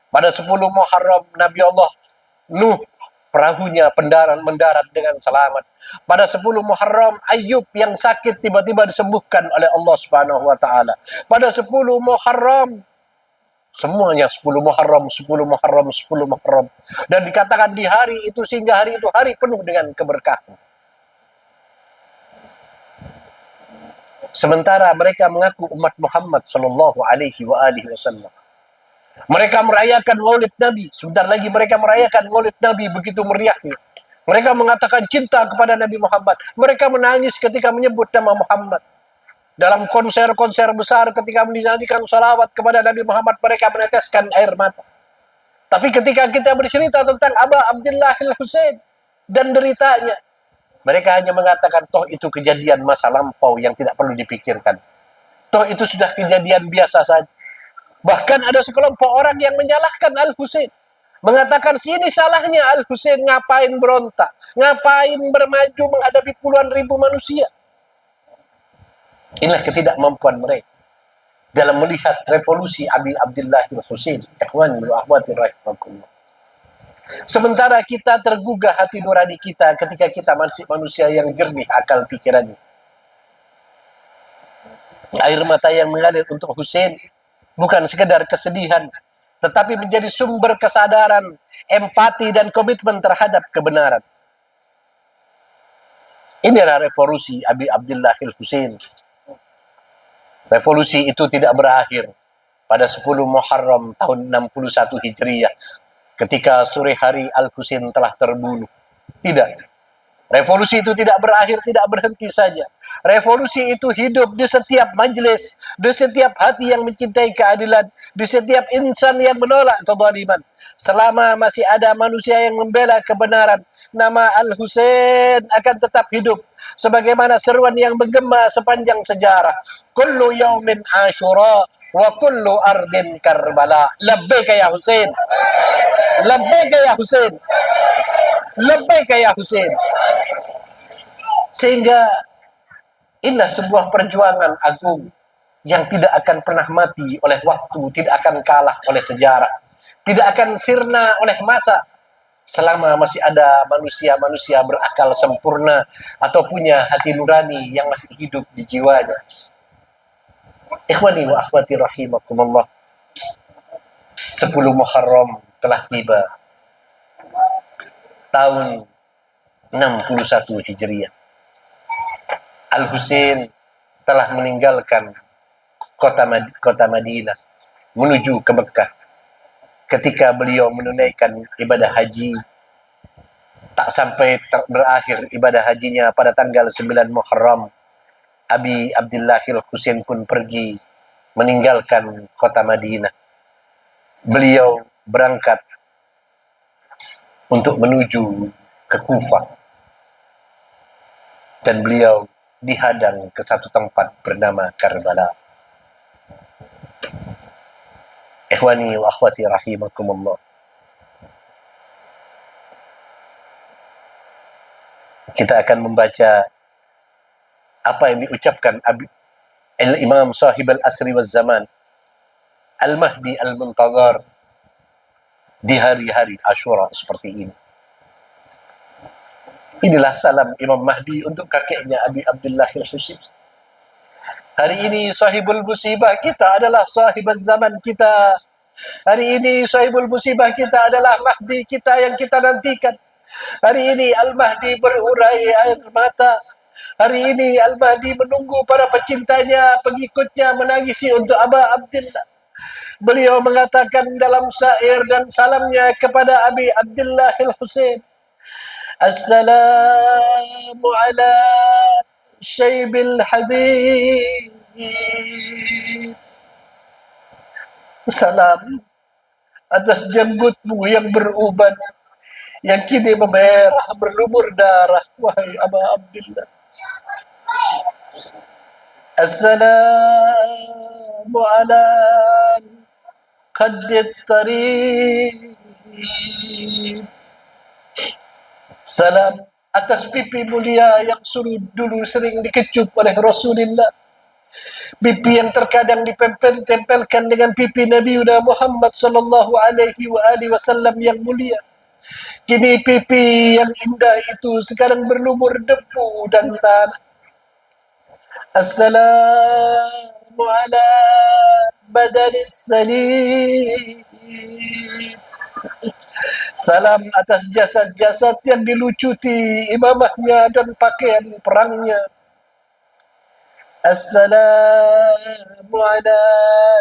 Speaker 1: Pada 10 Muharram Nabi Allah Nuh perahunya mendarat dengan selamat. Pada 10 Muharram Ayub yang sakit tiba-tiba disembuhkan oleh Allah Subhanahu wa taala. Pada 10 Muharram semuanya 10 Muharram, 10 Muharram, 10 Muharram. Dan dikatakan di hari itu sehingga hari itu hari penuh dengan keberkahan. Sementara mereka mengaku umat Muhammad sallallahu alaihi wasallam. Mereka merayakan Maulid Nabi. Sebentar lagi mereka merayakan Maulid Nabi begitu meriahnya. Mereka mengatakan cinta kepada Nabi Muhammad. Mereka menangis ketika menyebut nama Muhammad. Dalam konser-konser besar ketika menyanyikan salawat kepada Nabi Muhammad, mereka meneteskan air mata. Tapi ketika kita bercerita tentang Aba Abdillah Al-Husain dan deritanya, mereka hanya mengatakan, toh itu kejadian masa lampau yang tidak perlu dipikirkan. Toh itu sudah kejadian biasa saja. Bahkan ada sekelompok orang yang menyalahkan Al-Husain. Mengatakan, sini salahnya Al-Husain, ngapain berontak? Ngapain bermaju menghadapi puluhan ribu manusia? Inilah ketidakmampuan mereka dalam melihat revolusi Abi Abdillah Al-Husain. Ikhwani wa akhwati rahimakumullah. Sementara kita tergugah hati nurani kita ketika kita masih manusia yang jernih akal pikirannya. Air mata yang mengalir untuk Husain bukan sekedar kesedihan, tetapi menjadi sumber kesadaran, empati dan komitmen terhadap kebenaran. Inilah revolusi Abi Abdillah Al-Husain. Revolusi itu tidak berakhir pada 10 Muharram tahun 61 Hijriah ketika sore hari Al-Husain telah terbunuh. Tidak. Revolusi itu tidak berakhir, tidak berhenti saja. Revolusi itu hidup di setiap majelis, di setiap hati yang mencintai keadilan, di setiap insan yang menolak kezaliman. Selama masih ada manusia yang membela kebenaran, nama Al-Husain akan tetap hidup sebagaimana seruan yang menggema sepanjang sejarah. Kullu yaumin Asyura wa kullu ardin Karbala. Labbaika ya Husain. Labbaika ya Husain. Labbaika ya Husain. Sehingga inilah sebuah perjuangan agung yang tidak akan pernah mati oleh waktu, tidak akan kalah oleh sejarah, tidak akan sirna oleh masa selama masih ada manusia-manusia berakal sempurna atau punya hati nurani yang masih hidup di jiwanya. Ikhwani wa akhwati rahimakumullah. 10 Muharram telah tiba. Tahun 61 Hijriah. Al-Husain telah meninggalkan kota Madinah menuju ke Mekah. Ketika beliau menunaikan ibadah haji, tak sampai berakhir ibadah hajinya pada tanggal 9 Muharram, Abi Abdillah Al-Husain pun pergi meninggalkan kota Madinah. Beliau berangkat untuk menuju ke Kufah. Dan beliau dihadang ke satu tempat bernama Karbala. Ikhwani wa akhwati rahimakumullah. Kita akan membaca apa yang diucapkan Imam Sahib al-Asri wal Zaman, Al-Mahdi al-Muntazar, di hari-hari Ashura seperti ini. Inilah salam Imam Mahdi untuk kakeknya Abi Abdullah al-Husain. Hari ini sahibul musibah kita adalah sahibul zaman kita. Hari ini sahibul musibah kita adalah Mahdi kita yang kita nantikan. Hari ini Al-Mahdi berurai air mata. Hari ini Al-Mahdi menunggu para pecintanya, pengikutnya menangisi untuk Aba Abdullah. Beliau mengatakan dalam syair dan salamnya kepada Abi Abdullah al-Husain, Assalamu ala syaibil hadid. Salam atas janggutmu yang beruban, yang kini memerah berlumur darah, wahai Aba Abdullah. Assalamu ala qaddit tariq. Salam atas pipi mulia yang dulu sering dikecup oleh Rasulullah. Pipi yang terkadang ditempelkan dengan pipi Nabi Muhammad sallallahu alaihi wasallam yang mulia. Kini pipi yang indah itu sekarang berlumur debu dan tanah. Assalamu ala badanis salim. Salam atas jasad-jasad yang dilucuti imamahnya dan pakaian perangnya. Assalamu ala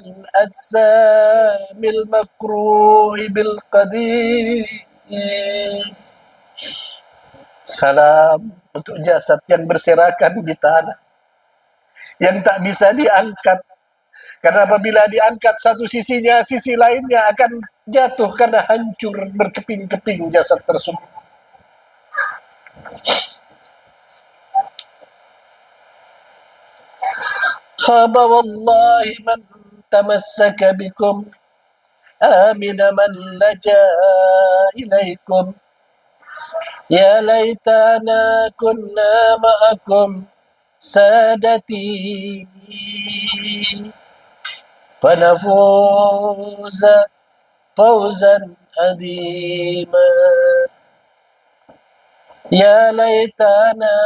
Speaker 1: al-ajsamil makruhi bil qadim. Salam untuk jasad yang berserakan di tanah, yang tak bisa diangkat. Karena apabila diangkat satu sisinya, sisi lainnya akan jatuh karena hancur berkeping-keping jasad tersebut. Khaba wallahi man tamassaka bikum amina man laja ilaikum. Ya laitana kunna ma'akum sadati فنفوز فوزا عظيما. يا ليتنا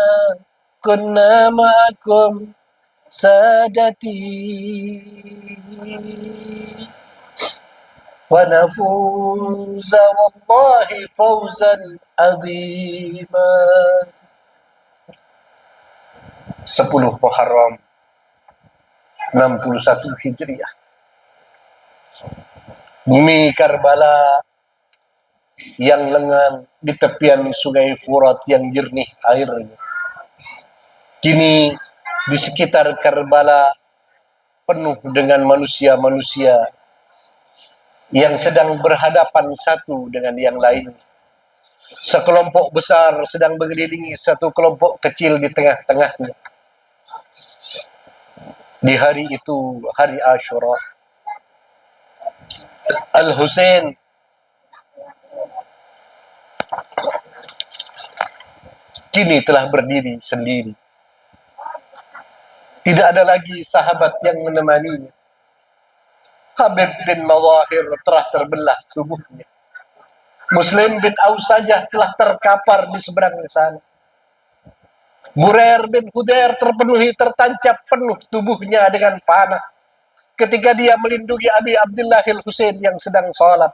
Speaker 1: كنا معكم سادتي ونفوز والله فوزا عظيما. 10 Muharram 61 Hijriah. Bumi Karbala yang lengang di tepian sungai Furat yang jernih airnya. Kini di sekitar Karbala penuh dengan manusia-manusia yang sedang berhadapan satu dengan yang lain. Sekelompok besar sedang mengelilingi satu kelompok kecil di tengah-tengahnya. Di hari itu, hari Ashura, Al-Husain kini telah berdiri sendiri. Tidak ada lagi sahabat yang menemaninya. Habib bin Mawahir telah terbelah tubuhnya. Muslim bin Aus saja telah terkapar di seberang sana. Burair bin Hudair tertancap penuh tubuhnya dengan panah ketika dia melindungi Abi Abdullah al-Husain yang sedang sholat.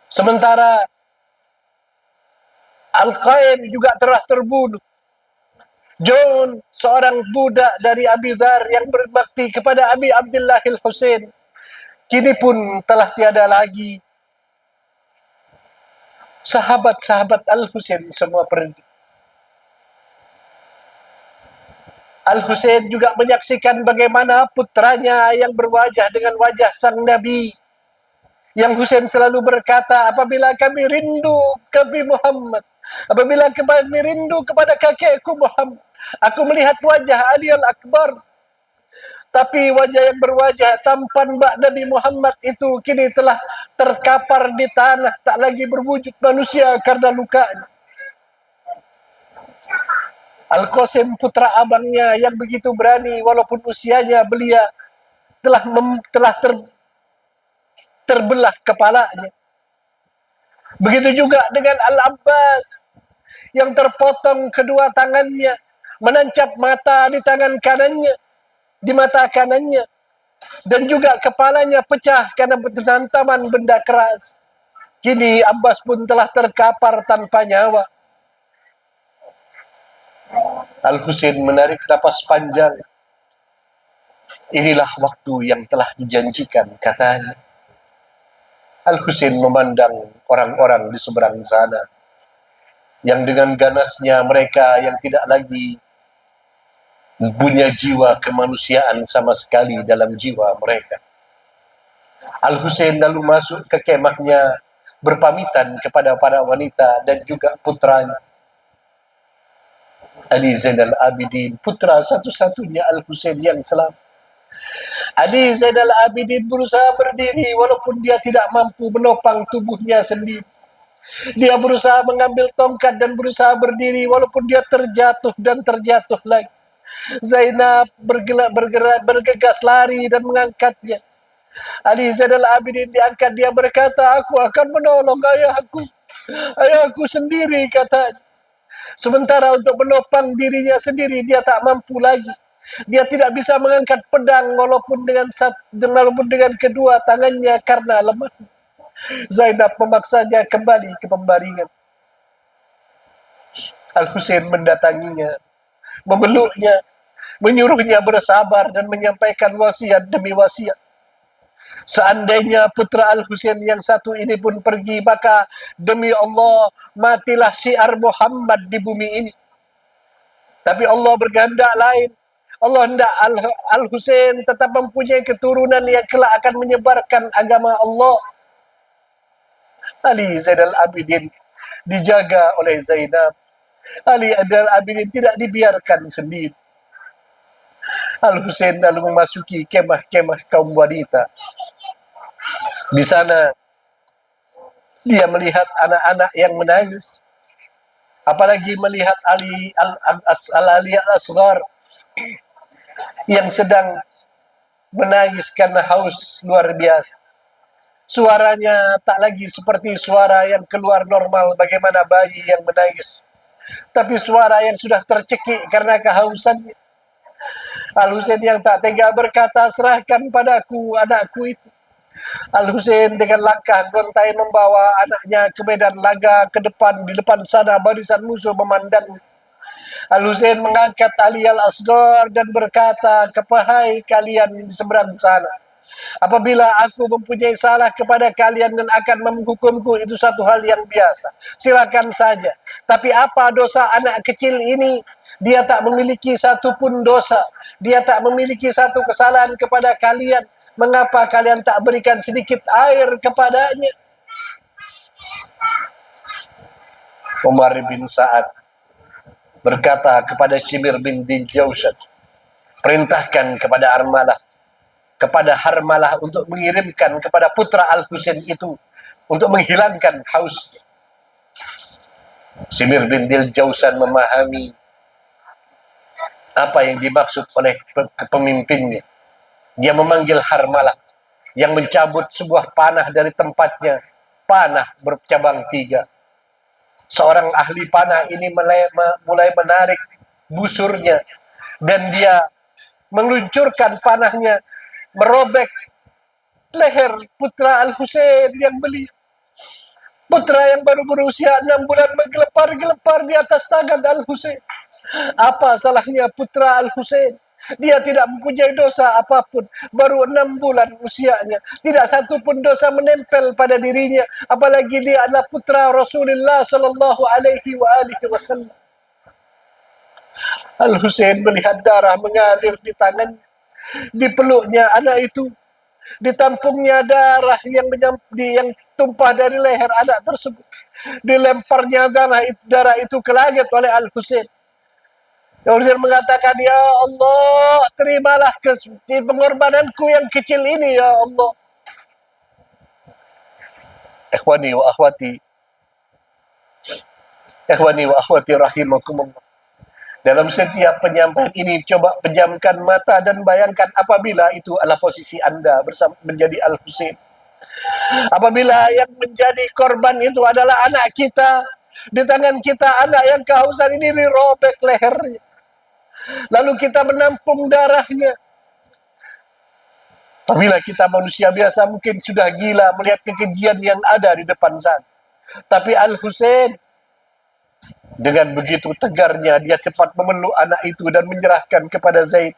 Speaker 1: Sementara Al-Qaim juga telah terbunuh. John, seorang budak dari Abi Dzar yang berbakti kepada Abi Abdullah al-Husain, kini pun telah tiada lagi. Sahabat-sahabat Al-Husain semua pergi. Al-Husain juga menyaksikan bagaimana putranya yang berwajah dengan wajah sang Nabi. Yang Husain selalu berkata, apabila kami rindu Nabi Muhammad, apabila kami rindu kepada kakekku Muhammad, aku melihat wajah Ali Al-Akbar. Tapi wajah yang berwajah tampan bak Nabi Muhammad itu kini telah terkapar di tanah, tak lagi berwujud manusia karena lukanya. Al-Qasim putra abangnya yang begitu berani walaupun usianya belia telah terbelah kepalanya. Begitu juga dengan Al-Abbas yang terpotong kedua tangannya, menancap mata di tangan kanannya, di mata kanannya, dan juga kepalanya pecah karena hantaman benda keras. Kini Abbas pun telah terkapar tanpa nyawa. Al-Husain menarik napas panjang. Inilah waktu yang telah dijanjikan, katanya. Al-Husain memandang orang-orang di seberang sana, yang dengan ganasnya mereka yang tidak lagi punya jiwa kemanusiaan sama sekali dalam jiwa mereka. Al-Husain lalu masuk ke kemahnya, berpamitan kepada para wanita dan juga putranya. Ali Zainal Abidin, putra satu-satunya Al-Husain yang selamat. Ali Zainal Abidin berusaha berdiri walaupun dia tidak mampu menopang tubuhnya sendiri. Dia berusaha mengambil tongkat dan berusaha berdiri walaupun dia terjatuh dan terjatuh lagi. Zainab bergegas lari dan mengangkatnya. Ali Zainal Abidin diangkat, dia berkata, aku akan menolong ayahku. Ayahku sendiri, katanya. Sementara untuk menopang dirinya sendiri, dia tak mampu lagi. Dia tidak bisa mengangkat pedang walaupun dengan kedua tangannya karena lemah. Zainab memaksanya kembali ke pembaringan. Al-Husain mendatanginya, memeluknya, menyuruhnya bersabar dan menyampaikan wasiat demi wasiat. Seandainya putra Al-Husain yang satu ini pun pergi, maka demi Allah matilah syiar Muhammad di bumi ini. Tapi Allah berkehendak lain. Allah hendak Al-Husain tetap mempunyai keturunan yang kelak akan menyebarkan agama Allah. Ali Zainal Abidin dijaga oleh Zainab. Ali Zainal Abidin tidak dibiarkan sendiri. Al-Husain lalu memasuki kemah-kemah kaum wanita. Di sana dia melihat anak-anak yang menangis, apalagi melihat Ali Al-Asghar yang sedang menangis karena haus luar biasa. Suaranya tak lagi seperti suara yang keluar normal bagaimana bayi yang menangis, tapi suara yang sudah tercekik karena kehausannya. Al-Husain yang tak tega berkata, serahkan padaku anakku itu. Al-Husain dengan langkah gontai membawa anaknya ke medan laga ke depan. Di depan sana barisan musuh memandang. Al-Husain mengangkat Ali Al-Asghar dan berkata, kepada kalian di seberang sana, apabila aku mempunyai salah kepada kalian dan akan menghukumku, itu satu hal yang biasa. Silakan saja. Tapi apa dosa anak kecil ini? Dia tak memiliki satu pun dosa. Dia tak memiliki satu kesalahan kepada kalian. Mengapa kalian tak berikan sedikit air kepadanya? Umar bin Sa'ad berkata kepada Shimir bin Jaushad, perintahkan kepada Harmalah untuk mengirimkan kepada putra Al-Husain itu untuk menghilangkan haus. Shimir bin Jaushad memahami apa yang dimaksud oleh pemimpinnya. Dia memanggil Harmalah yang mencabut sebuah panah dari tempatnya. Panah bercabang 3. Seorang ahli panah ini mulai menarik busurnya dan dia meluncurkan panahnya, merobek leher putra Al-Husain yang belia. Putra yang baru berusia 6 bulan menggelepar-gelepar di atas tangan Al-Husain. Apa salahnya putra Al-Husain? Dia tidak mempunyai dosa apapun. Baru 6 bulan usianya. Tidak satu pun dosa menempel pada dirinya. Apalagi dia adalah putra Rasulullah sallallahu alaihi wasallam. Al-Husain melihat darah mengalir di tangannya. Di peluknya anak itu. Ditampungnya darah yang tumpah dari leher anak tersebut. Dilemparnya darah itu ke langit oleh Al-Husain. Al-Husain mengatakan, ya Allah, terimalah pengorbananku yang kecil ini, ya Allah. Ikhwani wa akhwati rahimakumullah. Dalam setiap penyampaian ini, coba pejamkan mata dan bayangkan apabila itu adalah posisi Anda bersama menjadi Al-Husain. Apabila yang menjadi korban itu adalah anak kita, di tangan kita anak yang kehausan ini dirobek lehernya. Lalu kita menampung darahnya. Apabila kita manusia biasa mungkin sudah gila melihat kekejian yang ada di depan sana. Tapi Al-Husain dengan begitu tegarnya dia cepat memeluk anak itu dan menyerahkan kepada Zaid.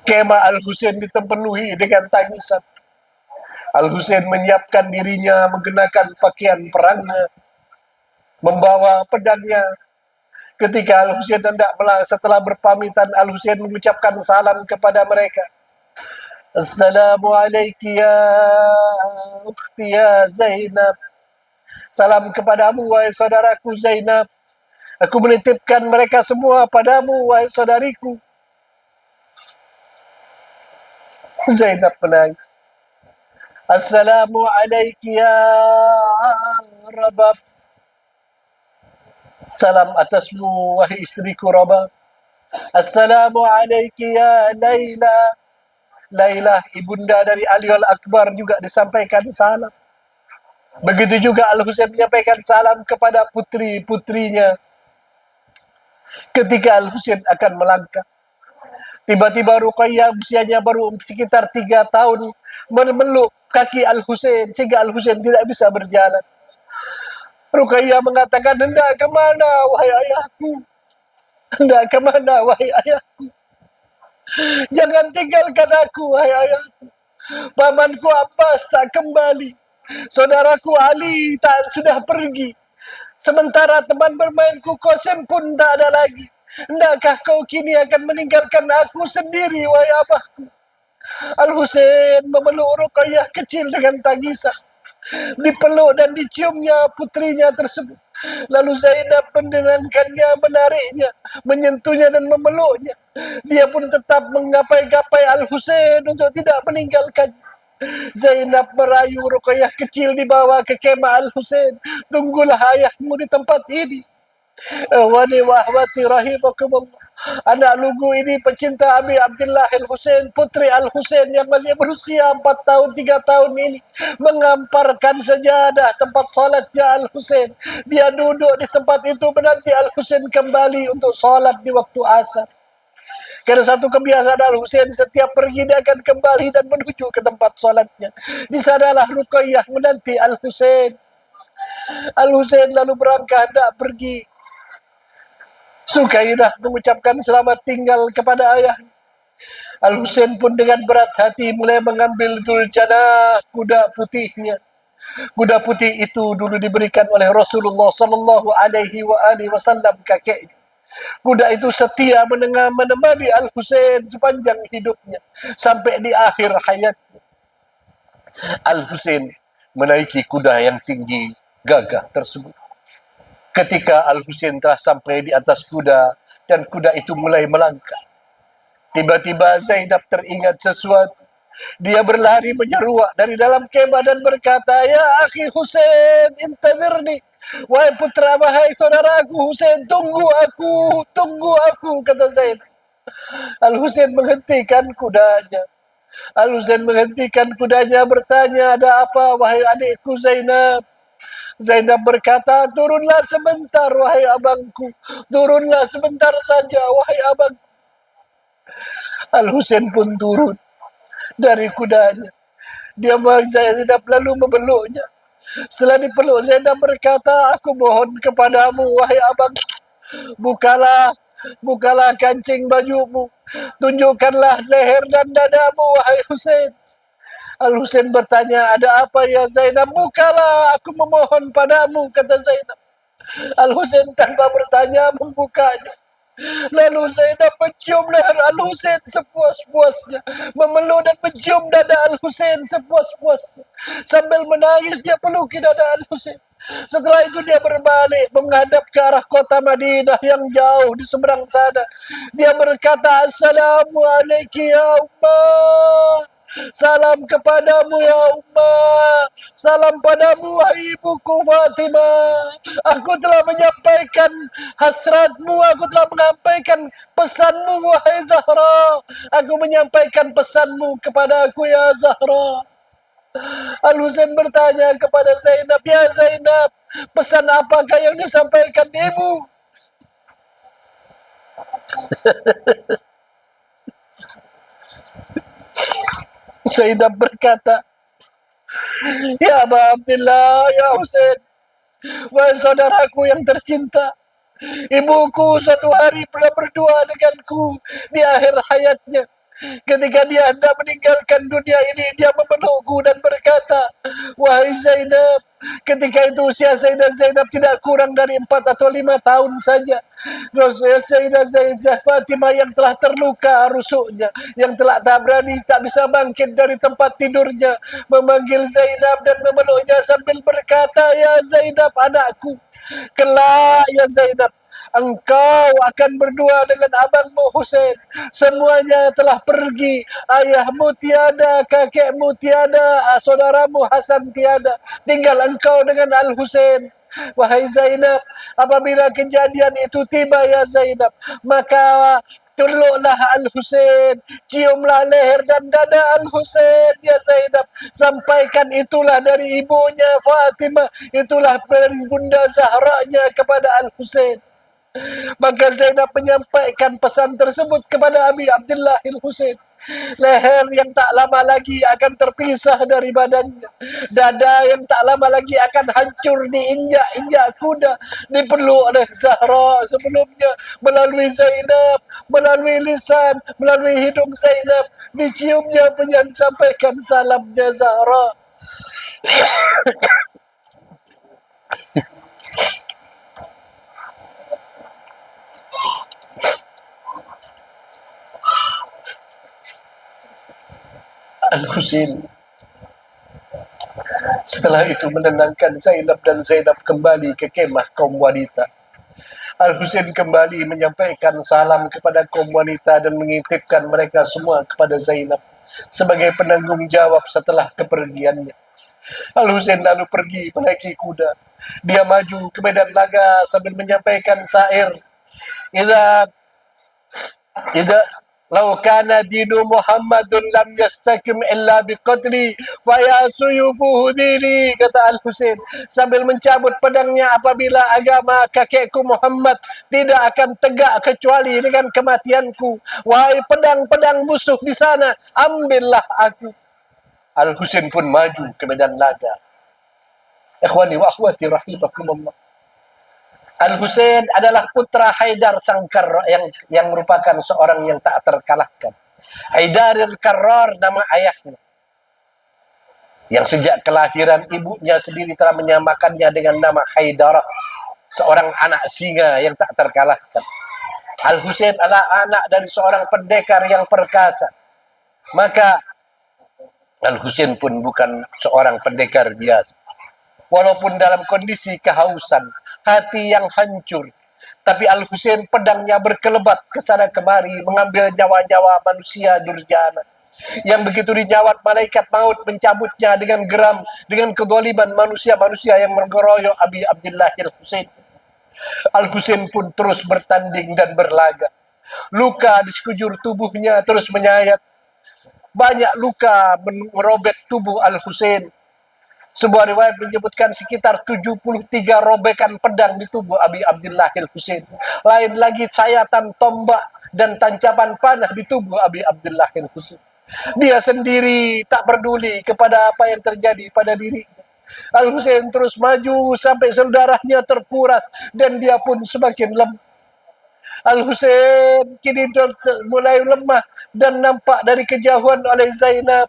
Speaker 1: Kemah Al-Husain dipenuhi dengan tangisan. Al-Husain menyiapkan dirinya mengenakan pakaian perangnya, membawa pedangnya. Ketika Al-Husain hendak setelah berpamitan, Al-Husain mengucapkan salam kepada mereka. Assalamualaikum ya ukhti ya Zainab. Salam kepadamu wahai saudaraku Zainab. Aku menitipkan mereka semua padamu wahai saudariku. Zainab menangis. Assalamualaikum ya Rabab. Salam atasmu wahai istriku Rabab. Assalamualaikum ya Laila. Laila ibunda dari Ali Al-Akbar juga disampaikan salam. Begitu juga Al-Husain menyampaikan salam kepada putri-putrinya. Ketika Al-Husain akan melangkah, tiba-tiba Ruqayyah usianya baru sekitar 3 tahun memeluk kaki Al-Husain sehingga Al-Husain tidak bisa berjalan. Ruqayyah mengatakan, hendak ke mana wahai ayahku? Hendak ke mana wahai ayahku? Jangan tinggalkan aku wahai ayahku. Pamanku Abbas tak kembali. Saudaraku Ali sudah pergi. Sementara teman bermainku Qasim pun tak ada lagi. Hendakkah kau kini akan meninggalkan aku sendiri wahai abahku? Al-Husain memeluk Ruqayyah kecil dengan tangisan. Dipeluk dan diciumnya putrinya tersebut. Lalu Zainab menenangkannya, menariknya, menyentuhnya dan memeluknya. Dia pun tetap menggapai-gapai Al-Husain untuk tidak meninggalkannya. Zainab merayu Ruqayyah kecil dibawa ke kemah Al-Husain. Tunggulah ayahmu di tempat ini. Wani wahwati rahimakumullah. Anak lugu ini pecinta Abi Abdullah Al-Husain, putri Al-Husain yang masih berusia 4 tahun 3 tahun ini mengamparkan sajadah tempat salatnya Al-Husain. Dia duduk di tempat itu menanti Al-Husain kembali untuk salat di waktu asar. Karena satu kebiasaan Al-Husain setiap pergi dia akan kembali dan menuju ke tempat salatnya. Di sanalah Ruqayyah menanti Al-Husain. Al-Husain lalu berangkat hendak pergi. Sukainah mengucapkan selamat tinggal kepada ayah. Al-Husain pun dengan berat hati mulai mengambil Dzuljanah, kuda putihnya. Kuda putih itu dulu diberikan oleh Rasulullah sallallahu alaihi wasallam kakeknya. Kuda itu setia menemani Al-Husain sepanjang hidupnya sampai di akhir hayatnya. Al-Husain menaiki kuda yang tinggi gagah tersebut. Ketika Al-Husain telah sampai di atas kuda dan kuda itu mulai melangkah, tiba-tiba Zainab teringat sesuatu. Dia berlari menyeruak dari dalam kemah dan berkata, "Ya akhi Husain, intadhirni." Wahai putra, wahai saudaraku Husain, tunggu aku, kata Zainab. Al-Husain menghentikan kudanya. Al-Husain menghentikan kudanya bertanya, "Ada apa wahai adikku Zainab?" Zainab berkata, "Turunlah sebentar wahai abangku. Turunlah sebentar saja wahai abangku." Al-Husain pun turun dari kudanya. Dia Zainab lalu memeluknya. Setelah dipeluk, Zainab berkata, "Aku mohon kepadamu wahai abang, bukalah kancing bajumu. Tunjukkanlah leher dan dadamu wahai Husain." Al-Husain bertanya, "Ada apa ya Zainab?" "Bukalah, aku memohon padamu," kata Zainab. Al-Husain tanpa bertanya membukanya. Lalu Zainab mencium leher Al-Husain sepuas-puasnya, memeluk dan mencium dada Al-Husain sepuas-puasnya. Sambil menangis dia peluki dada Al-Husain. Setelah itu dia berbalik menghadap ke arah kota Madinah yang jauh di seberang sana. Dia berkata, "Assalamualaikum ya ummah." Salam kepadamu ya Ummah. Salam padamu wahai ibuku Fatimah. Aku telah menyampaikan hasratmu, aku telah menyampaikan pesanmu wahai Zahra. Aku menyampaikan pesanmu kepada aku ya Zahra. Al-Husain bertanya kepada Zainab, ya Zainab, pesan apakah yang disampaikan ibu? Zainab berkata, ya Aba Abdillah, ya Husain, wahai saudaraku yang tercinta, ibuku suatu hari pernah berdoa denganku di akhir hayatnya. Ketika dia hendak meninggalkan dunia ini, dia memelukku dan berkata, wahai Zainab, ketika itu usia Zainab tidak kurang dari 4 atau 5 tahun saja. Sayyidah Fatimah yang telah terluka rusuknya, yang telah tak berani, tak bisa bangkit dari tempat tidurnya, memanggil Zainab dan memeluknya sambil berkata, ya Zainab anakku, kelak ya Zainab, engkau akan berdua dengan abangmu Husain. Semuanya telah pergi. Ayahmu tiada, kakekmu tiada, saudaramu Hasan tiada. Tinggal engkau dengan Al-Husain. Wahai Zainab, apabila kejadian itu tiba ya Zainab, maka peluklah Al-Husain, ciumlah leher dan dada Al-Husain ya Zainab. Sampaikan itulah dari ibunya Fatimah, itulah dari Bunda Zahranya kepada Al-Husain. Maka Zainab menyampaikan pesan tersebut kepada Abi Abdullah Al-Husain. Leher yang tak lama lagi akan terpisah dari badannya. Dada yang tak lama lagi akan hancur diinjak-injak kuda. Dipeluk oleh Zahra sebelumnya. Melalui Zainab, melalui lisan, melalui hidung Zainab. Diciumnya menyampaikan salamnya Zahra. Al-Husain setelah itu menenangkan Zainab dan Zainab kembali ke kemah kaum wanita. Al-Husain kembali menyampaikan salam kepada kaum wanita dan mengintipkan mereka semua kepada Zainab sebagai penanggung jawab setelah kepergiannya. Al-Husain lalu pergi menaiki kuda. Dia maju ke medan laga sambil menyampaikan syair. Idza law kana dinu Muhammadun lam yastakim illa biqatli fa ya suyufuhu dini, kata Al-Husain sambil mencabut pedangnya, apabila agama kakekku Muhammad tidak akan tegak kecuali dengan kematianku. Wahai pedang-pedang musuh di sana, ambillah aku. Al-Husain pun maju ke medan laga. Ikhwani wa akhwati rahimakumullah. Al-Husain adalah putra Haidar Sangkar yang merupakan seorang yang tak terkalahkan. Haidar al-Karrar nama ayahnya, yang sejak kelahiran ibunya sendiri telah menyamakannya dengan nama Haidarah, seorang anak singa yang tak terkalahkan. Al-Husain adalah anak dari seorang pendekar yang perkasa. Maka Al-Husain pun bukan seorang pendekar biasa. Walaupun dalam kondisi kehausan, hati yang hancur, tapi Al-Husain pedangnya berkelebat ke sana kemari mengambil nyawa-nyawa manusia durjana yang begitu dijawat malaikat maut mencabutnya dengan geram, dengan kezaliman manusia-manusia yang mengeroyok Abi Abdillah Al-Husain. Al-Husain pun terus bertanding dan berlaga. Luka di sekujur tubuhnya terus menyayat. Banyak luka merobek tubuh Al-Husain. Sebuah riwayat menyebutkan sekitar 73 robekan pedang di tubuh Abi Abdillah Al-Husain. Lain lagi sayatan tombak dan tancapan panah di tubuh Abi Abdillah Al-Husain. Dia sendiri tak peduli kepada apa yang terjadi pada dirinya. Al-Husain terus maju sampai saudaranya terkuras dan dia pun semakin lemah. Al-Husain kini mulai lemah dan nampak dari kejauhan oleh Zainab.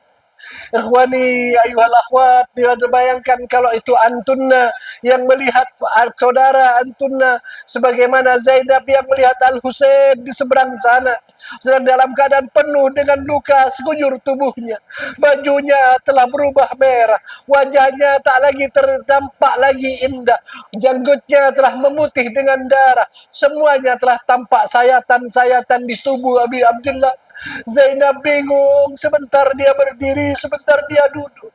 Speaker 1: Ikhwani ayuhal akhwat, dia terbayangkan kalau itu antunna yang melihat saudara antunna, sebagaimana Zainab yang melihat Al-Husain di seberang sana, sedang dalam keadaan penuh dengan luka sekujur tubuhnya. Bajunya telah berubah merah, wajahnya tak lagi tampak lagi indah, janggutnya telah memutih dengan darah, semuanya telah tampak sayatan-sayatan di tubuh Abi Abdillah. Zainab bingung, sebentar dia berdiri, sebentar dia duduk.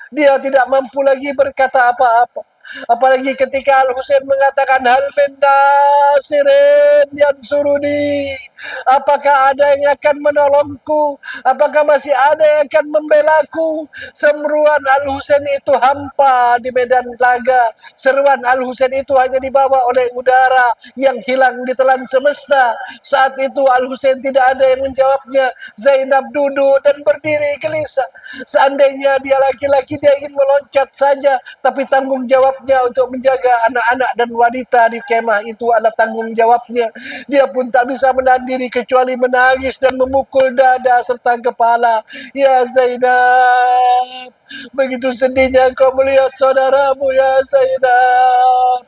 Speaker 1: Dia tidak mampu lagi berkata apa-apa. Apalagi ketika Al-Husain mengatakan hal min nasirin yansuruni. Apakah ada yang akan menolongku? Apakah masih ada yang akan membelaku? Seruan Al-Husain itu hampa di medan laga. Seruan Al-Husain itu hanya dibawa oleh udara yang hilang ditelan semesta. Saat itu Al-Husain tidak ada yang menjawabnya. Zainab duduk dan berdiri gelisah. Seandainya dia laki-laki, dia ingin meloncat saja, tapi tanggung jawabnya untuk menjaga anak-anak dan wanita di kemah itu adalah tanggung jawabnya. Dia pun tak bisa menahan diri kecuali menangis dan memukul dada serta kepala. Ya Zainab, begitu sedihnya kau melihat saudaramu ya Zainab.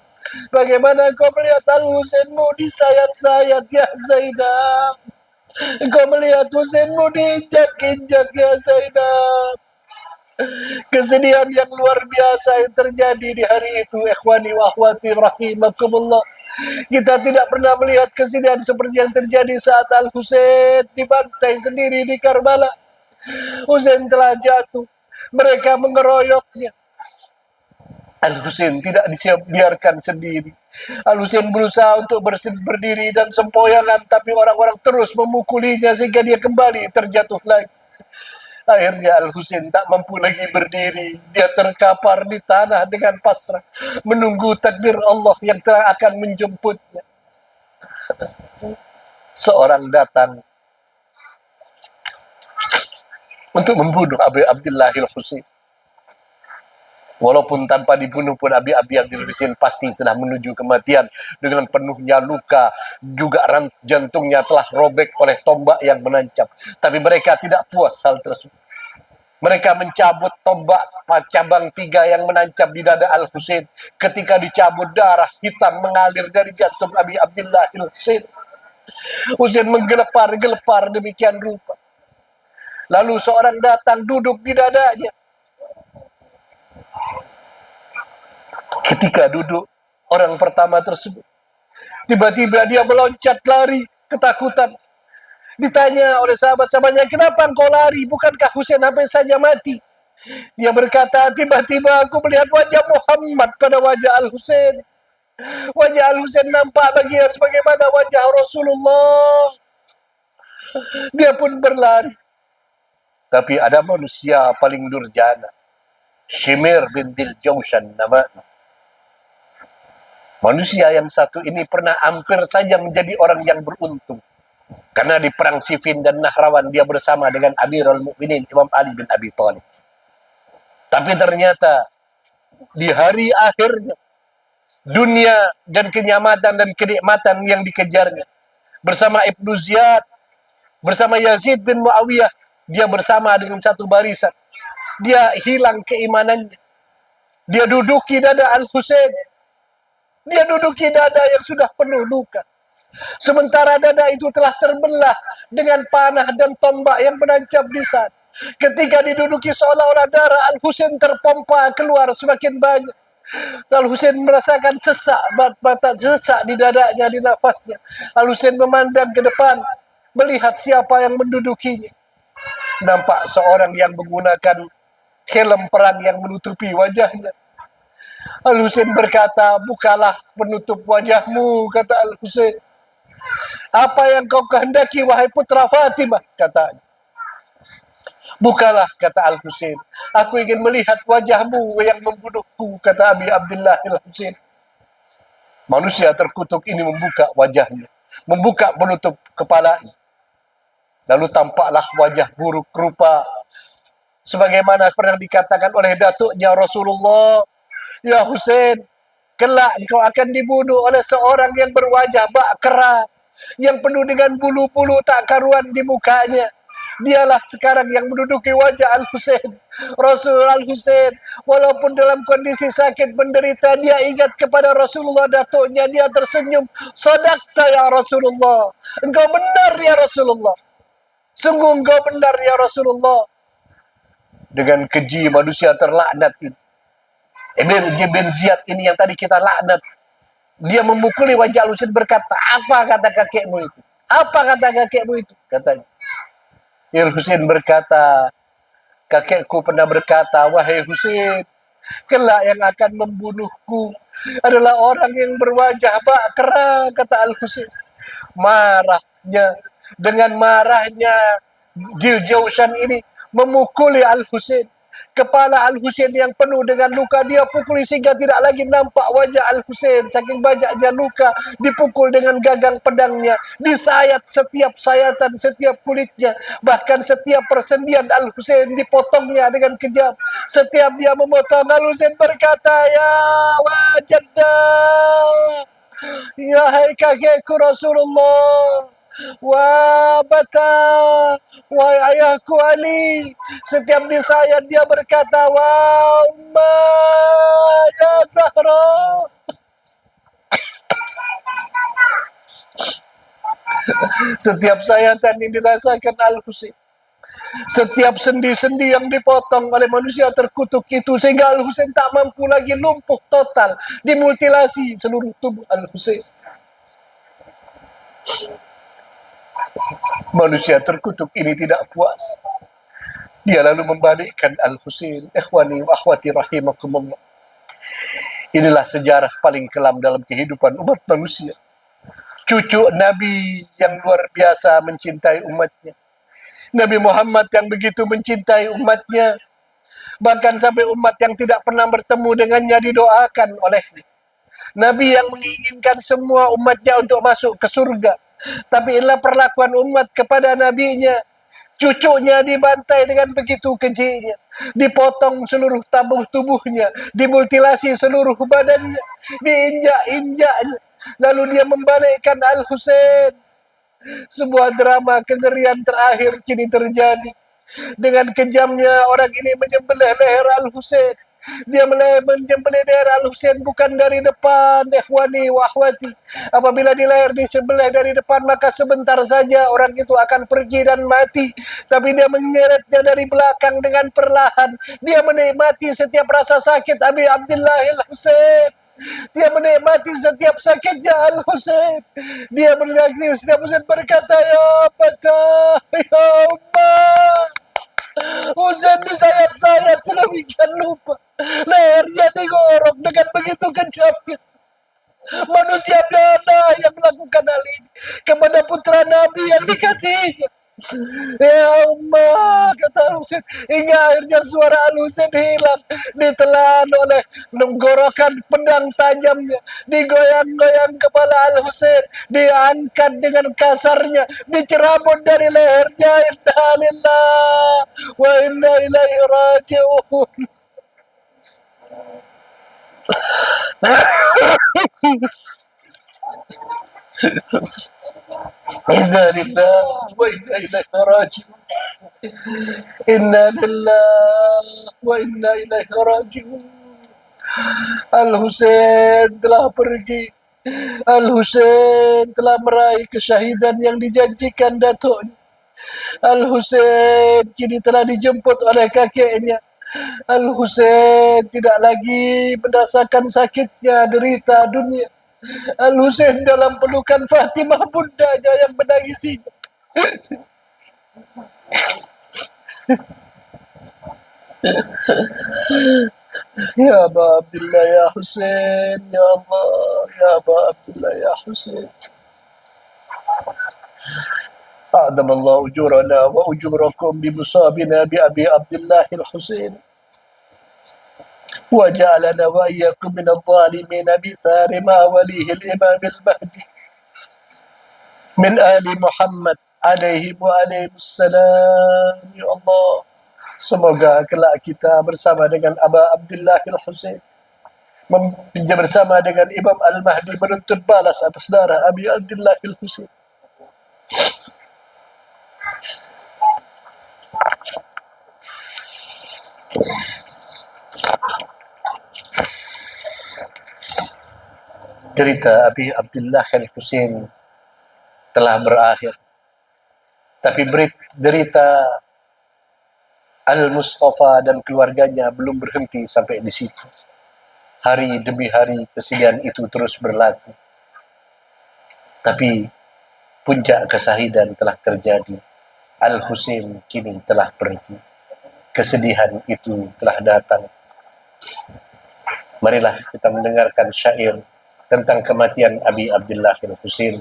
Speaker 1: Bagaimana kau melihat Al-Husainmu disayat-sayat ya Zainab. Kau melihat Husainmu diinjak-injak ya Zainab. Kesedihan yang luar biasa yang terjadi di hari itu, ikhwani wa akhwati rahimakumullah. Kita tidak pernah melihat kesedihan seperti yang terjadi saat Al-Husain dibantai sendiri di Karbala. Husain telah jatuh, mereka mengeroyoknya. Al-Husain tidak dibiarkan sendiri. Al-Husain berusaha untuk berdiri dan sempoyangan, tapi orang-orang terus memukulinya sehingga dia kembali terjatuh lagi. Akhirnya Al-Husain tak mampu lagi berdiri. Dia terkapar di tanah dengan pasrah, menunggu takdir Allah yang telah akan menjemputnya. Seorang datang untuk membunuh Abi Abdullah Al-Husain. Walaupun tanpa dibunuh pun Abi Abdul-Husain pasti sudah menuju kematian dengan penuhnya luka. Juga jantungnya telah robek oleh tombak yang menancap. Tapi mereka tidak puas hal tersebut. Mereka mencabut tombak cabang 3 yang menancap di dada Al-Husain. Ketika dicabut, darah hitam mengalir dari jantung Abi Abdullah Al-Husain. Husain menggelepar-gelepar demikian rupa. Lalu seorang datang duduk di dadanya. Ketika duduk, orang pertama tersebut tiba-tiba dia meloncat lari ketakutan. Ditanya oleh sahabat-sahabatnya, kenapa engkau lari? Bukankah Husain hampir saja mati? Dia berkata, tiba-tiba aku melihat wajah Muhammad pada wajah Al-Husain. Wajah Al-Husain nampak baginya sebagaimana wajah Rasulullah. Dia pun berlari. Tapi ada manusia paling durjana, Shimir bintil Jawshan namanya. Manusia yang satu ini pernah hampir saja menjadi orang yang beruntung. Karena di perang Siffin dan Nahrawan dia bersama dengan Amirul Mukminin Imam Ali bin Abi Thalib. Tapi ternyata di hari akhirnya dunia dan kenyamanan dan kenikmatan yang dikejarnya bersama Ibnu Ziyad, bersama Yazid bin Muawiyah, dia bersama dengan satu barisan. Dia hilang keimanannya. Dia duduki dada Al-Husain. Dia duduki dada yang sudah penuh luka. Sementara dada itu telah terbelah dengan panah dan tombak yang menancap di sana. Ketika diduduki seolah-olah darah Al-Husain terpompa keluar semakin banyak. Al-Husain merasakan sesak, mata sesak di dadanya, di nafasnya. Al-Husain memandang ke depan, melihat siapa yang mendudukinya. Nampak seorang yang menggunakan helm perang yang menutupi wajahnya. Al-Husain berkata, bukalah penutup wajahmu, kata Al-Husain. Apa yang kau kehendaki, wahai putra Fatimah, katanya. Bukalah, kata Al-Husain. Aku ingin melihat wajahmu yang membunuhku, kata Abi Abdullah Al-Husain. Manusia terkutuk ini membuka wajahnya, membuka penutup kepalanya. Lalu tampaklah wajah buruk rupa, sebagaimana pernah dikatakan oleh datuknya Rasulullah, ya Husain, kelak engkau akan dibunuh oleh seorang yang berwajah bak kera, yang penuh dengan bulu-bulu tak karuan di mukanya. Dialah sekarang yang menduduki wajah Al-Husain. Rasul Al-Husain, walaupun dalam kondisi sakit menderita, dia ingat kepada Rasulullah datuknya, dia tersenyum. Sadaqta ya Rasulullah. Engkau benar ya Rasulullah. Sungguh engkau benar ya Rasulullah. Dengan keji manusia terlaknat ini, Ibn Ziyad ini yang tadi kita laknat, dia memukuli wajah Al-Husain berkata, apa kata kakekmu itu? Apa kata kakekmu itu? Katanya, Husain berkata, kakekku pernah berkata, wahai Husain, kelak yang akan membunuhku adalah orang yang berwajah bakra, kata Al-Husain. Dengan marahnya Giljausan ini memukuli Al-Husain. Kepala Al-Husain yang penuh dengan luka dia pukuli sehingga tidak lagi nampak wajah Al-Husain. Saking banyaknya luka, dipukul dengan gagang pedangnya, disayat setiap sayatan, setiap kulitnya, bahkan setiap persendian Al-Husain dipotongnya dengan kejam. Setiap dia memotong, Al-Husain berkata, ya wajaddah, ya hai kakekku Rasulullah, wah bata, wahai ayahku Ali. Setiap disayat dia berkata, wah umma ya Zahra. Setiap sayatan yang dirasakan Al-Husain, setiap sendi-sendi yang dipotong oleh manusia terkutuk itu, sehingga Al-Husain tak mampu lagi, lumpuh total, dimutilasi seluruh tubuh Al-Husain. Manusia terkutuk ini tidak puas. Dia lalu membalikkan Al-Husain. Ikhwani wa akhwati rahimakumullah. Inilah sejarah paling kelam dalam kehidupan umat manusia. Cucu Nabi yang luar biasa mencintai umatnya. Nabi Muhammad yang begitu mencintai umatnya. Bahkan sampai umat yang tidak pernah bertemu dengannya didoakan olehnya. Nabi yang menginginkan semua umatnya untuk masuk ke surga. Tapi inilah perlakuan umat kepada nabinya. Cucunya dibantai dengan begitu kejinya, dipotong seluruh tubuhnya, dimutilasi seluruh badannya, diinjak-injaknya. Lalu dia membalikkan Al-Husain. Sebuah drama kengerian terakhir kini terjadi. Dengan kejamnya orang ini menyembelih leher Al-Husain. Dia menyembelih leher Al-Husain bukan dari depan, ikhwani wa akhwati. Apabila di leher disembelih dari depan, maka sebentar saja orang itu akan pergi dan mati. Tapi dia menyeretnya dari belakang dengan perlahan. Dia menikmati setiap rasa sakit Abi Abdullah Al-Husain. Dia menikmati setiap sakitnya Al-Husain. Dia menikmati setiap Husain berkata, ya patah, ya ummah. Husain disayat-sayat sedemikian lupa. Lehernya digorok dengan begitu kejamnya. Manusia mana yang melakukan hal ini kepada putra Nabi yang dikasihinya? Ya Allah, kata Al-Husain, hingga akhirnya suara Al-Husain hilang, ditelan oleh gorokan pedang tajamnya, digoyang-goyang kepala Al-Husain, diangkat dengan kasarnya, dicerabut dari lehernya. Inna lillahi wa inna ilaihi raji'un. Inna lillahi wa inna ilaihi raji'un. Inna lillahi wa inna ilaihi raji'un. Al-Husain telah pergi. Al-Husain telah meraih kesyahidan yang dijanjikan datuknya. Al-Husain kini telah dijemput oleh kakeknya. Al-Husain tidak lagi merasakan sakitnya derita dunia. Al-Husain dalam pelukan Fatimah bundanya yang menangisinya. Ya Aba Abdullah ya Husain, ya Allah, ya Aba Abdullah ya Husain. أعظم الله أجورنا وأجوركم بمصابنا بأبي عبد الله الحسين وجعلنا وإياكم من الظالمين بثار ما وليه الإمام المهدي من آل محمد عليهم وعليهم السلام. Ya Allah, semoga kelak kita bersama dengan Aba Abdullah al-Husain, bersama dengan Imam Al-Mahdi menuntut balas atas darah Abi Abdullah al-Husain. Cerita Abi Abdullah al-Husain telah berakhir, tapi derita Al-Mustafa dan keluarganya belum berhenti sampai di situ. Hari demi hari kesedihan itu terus berlaku. Tapi puncak kesahidan telah terjadi. Al-Husain kini telah pergi. Kesedihan itu telah datang. Marilah kita mendengarkan syair tentang kematian Abi Abdullah Al-Husain.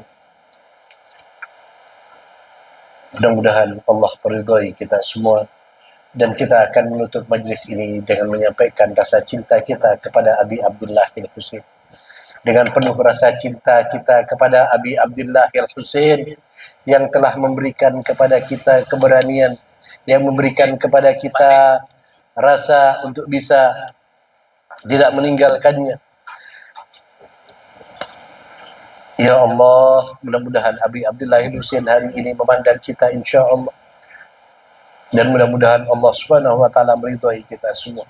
Speaker 1: Mudah-mudahan Allah meridhai kita semua, dan kita akan menutup majlis ini dengan menyampaikan rasa cinta kita kepada Abi Abdullah Al-Husain. Dengan penuh rasa cinta kita kepada Abi Abdullah Al-Husain yang telah memberikan kepada kita keberanian, yang memberikan kepada kita rasa untuk bisa tidak meninggalkannya. Ya Allah, mudah-mudahan Abi Abdullah Al-Husain hari ini memandang kita insya Allah, dan mudah-mudahan Allah Subhanahu wa taala meridhai kita semua.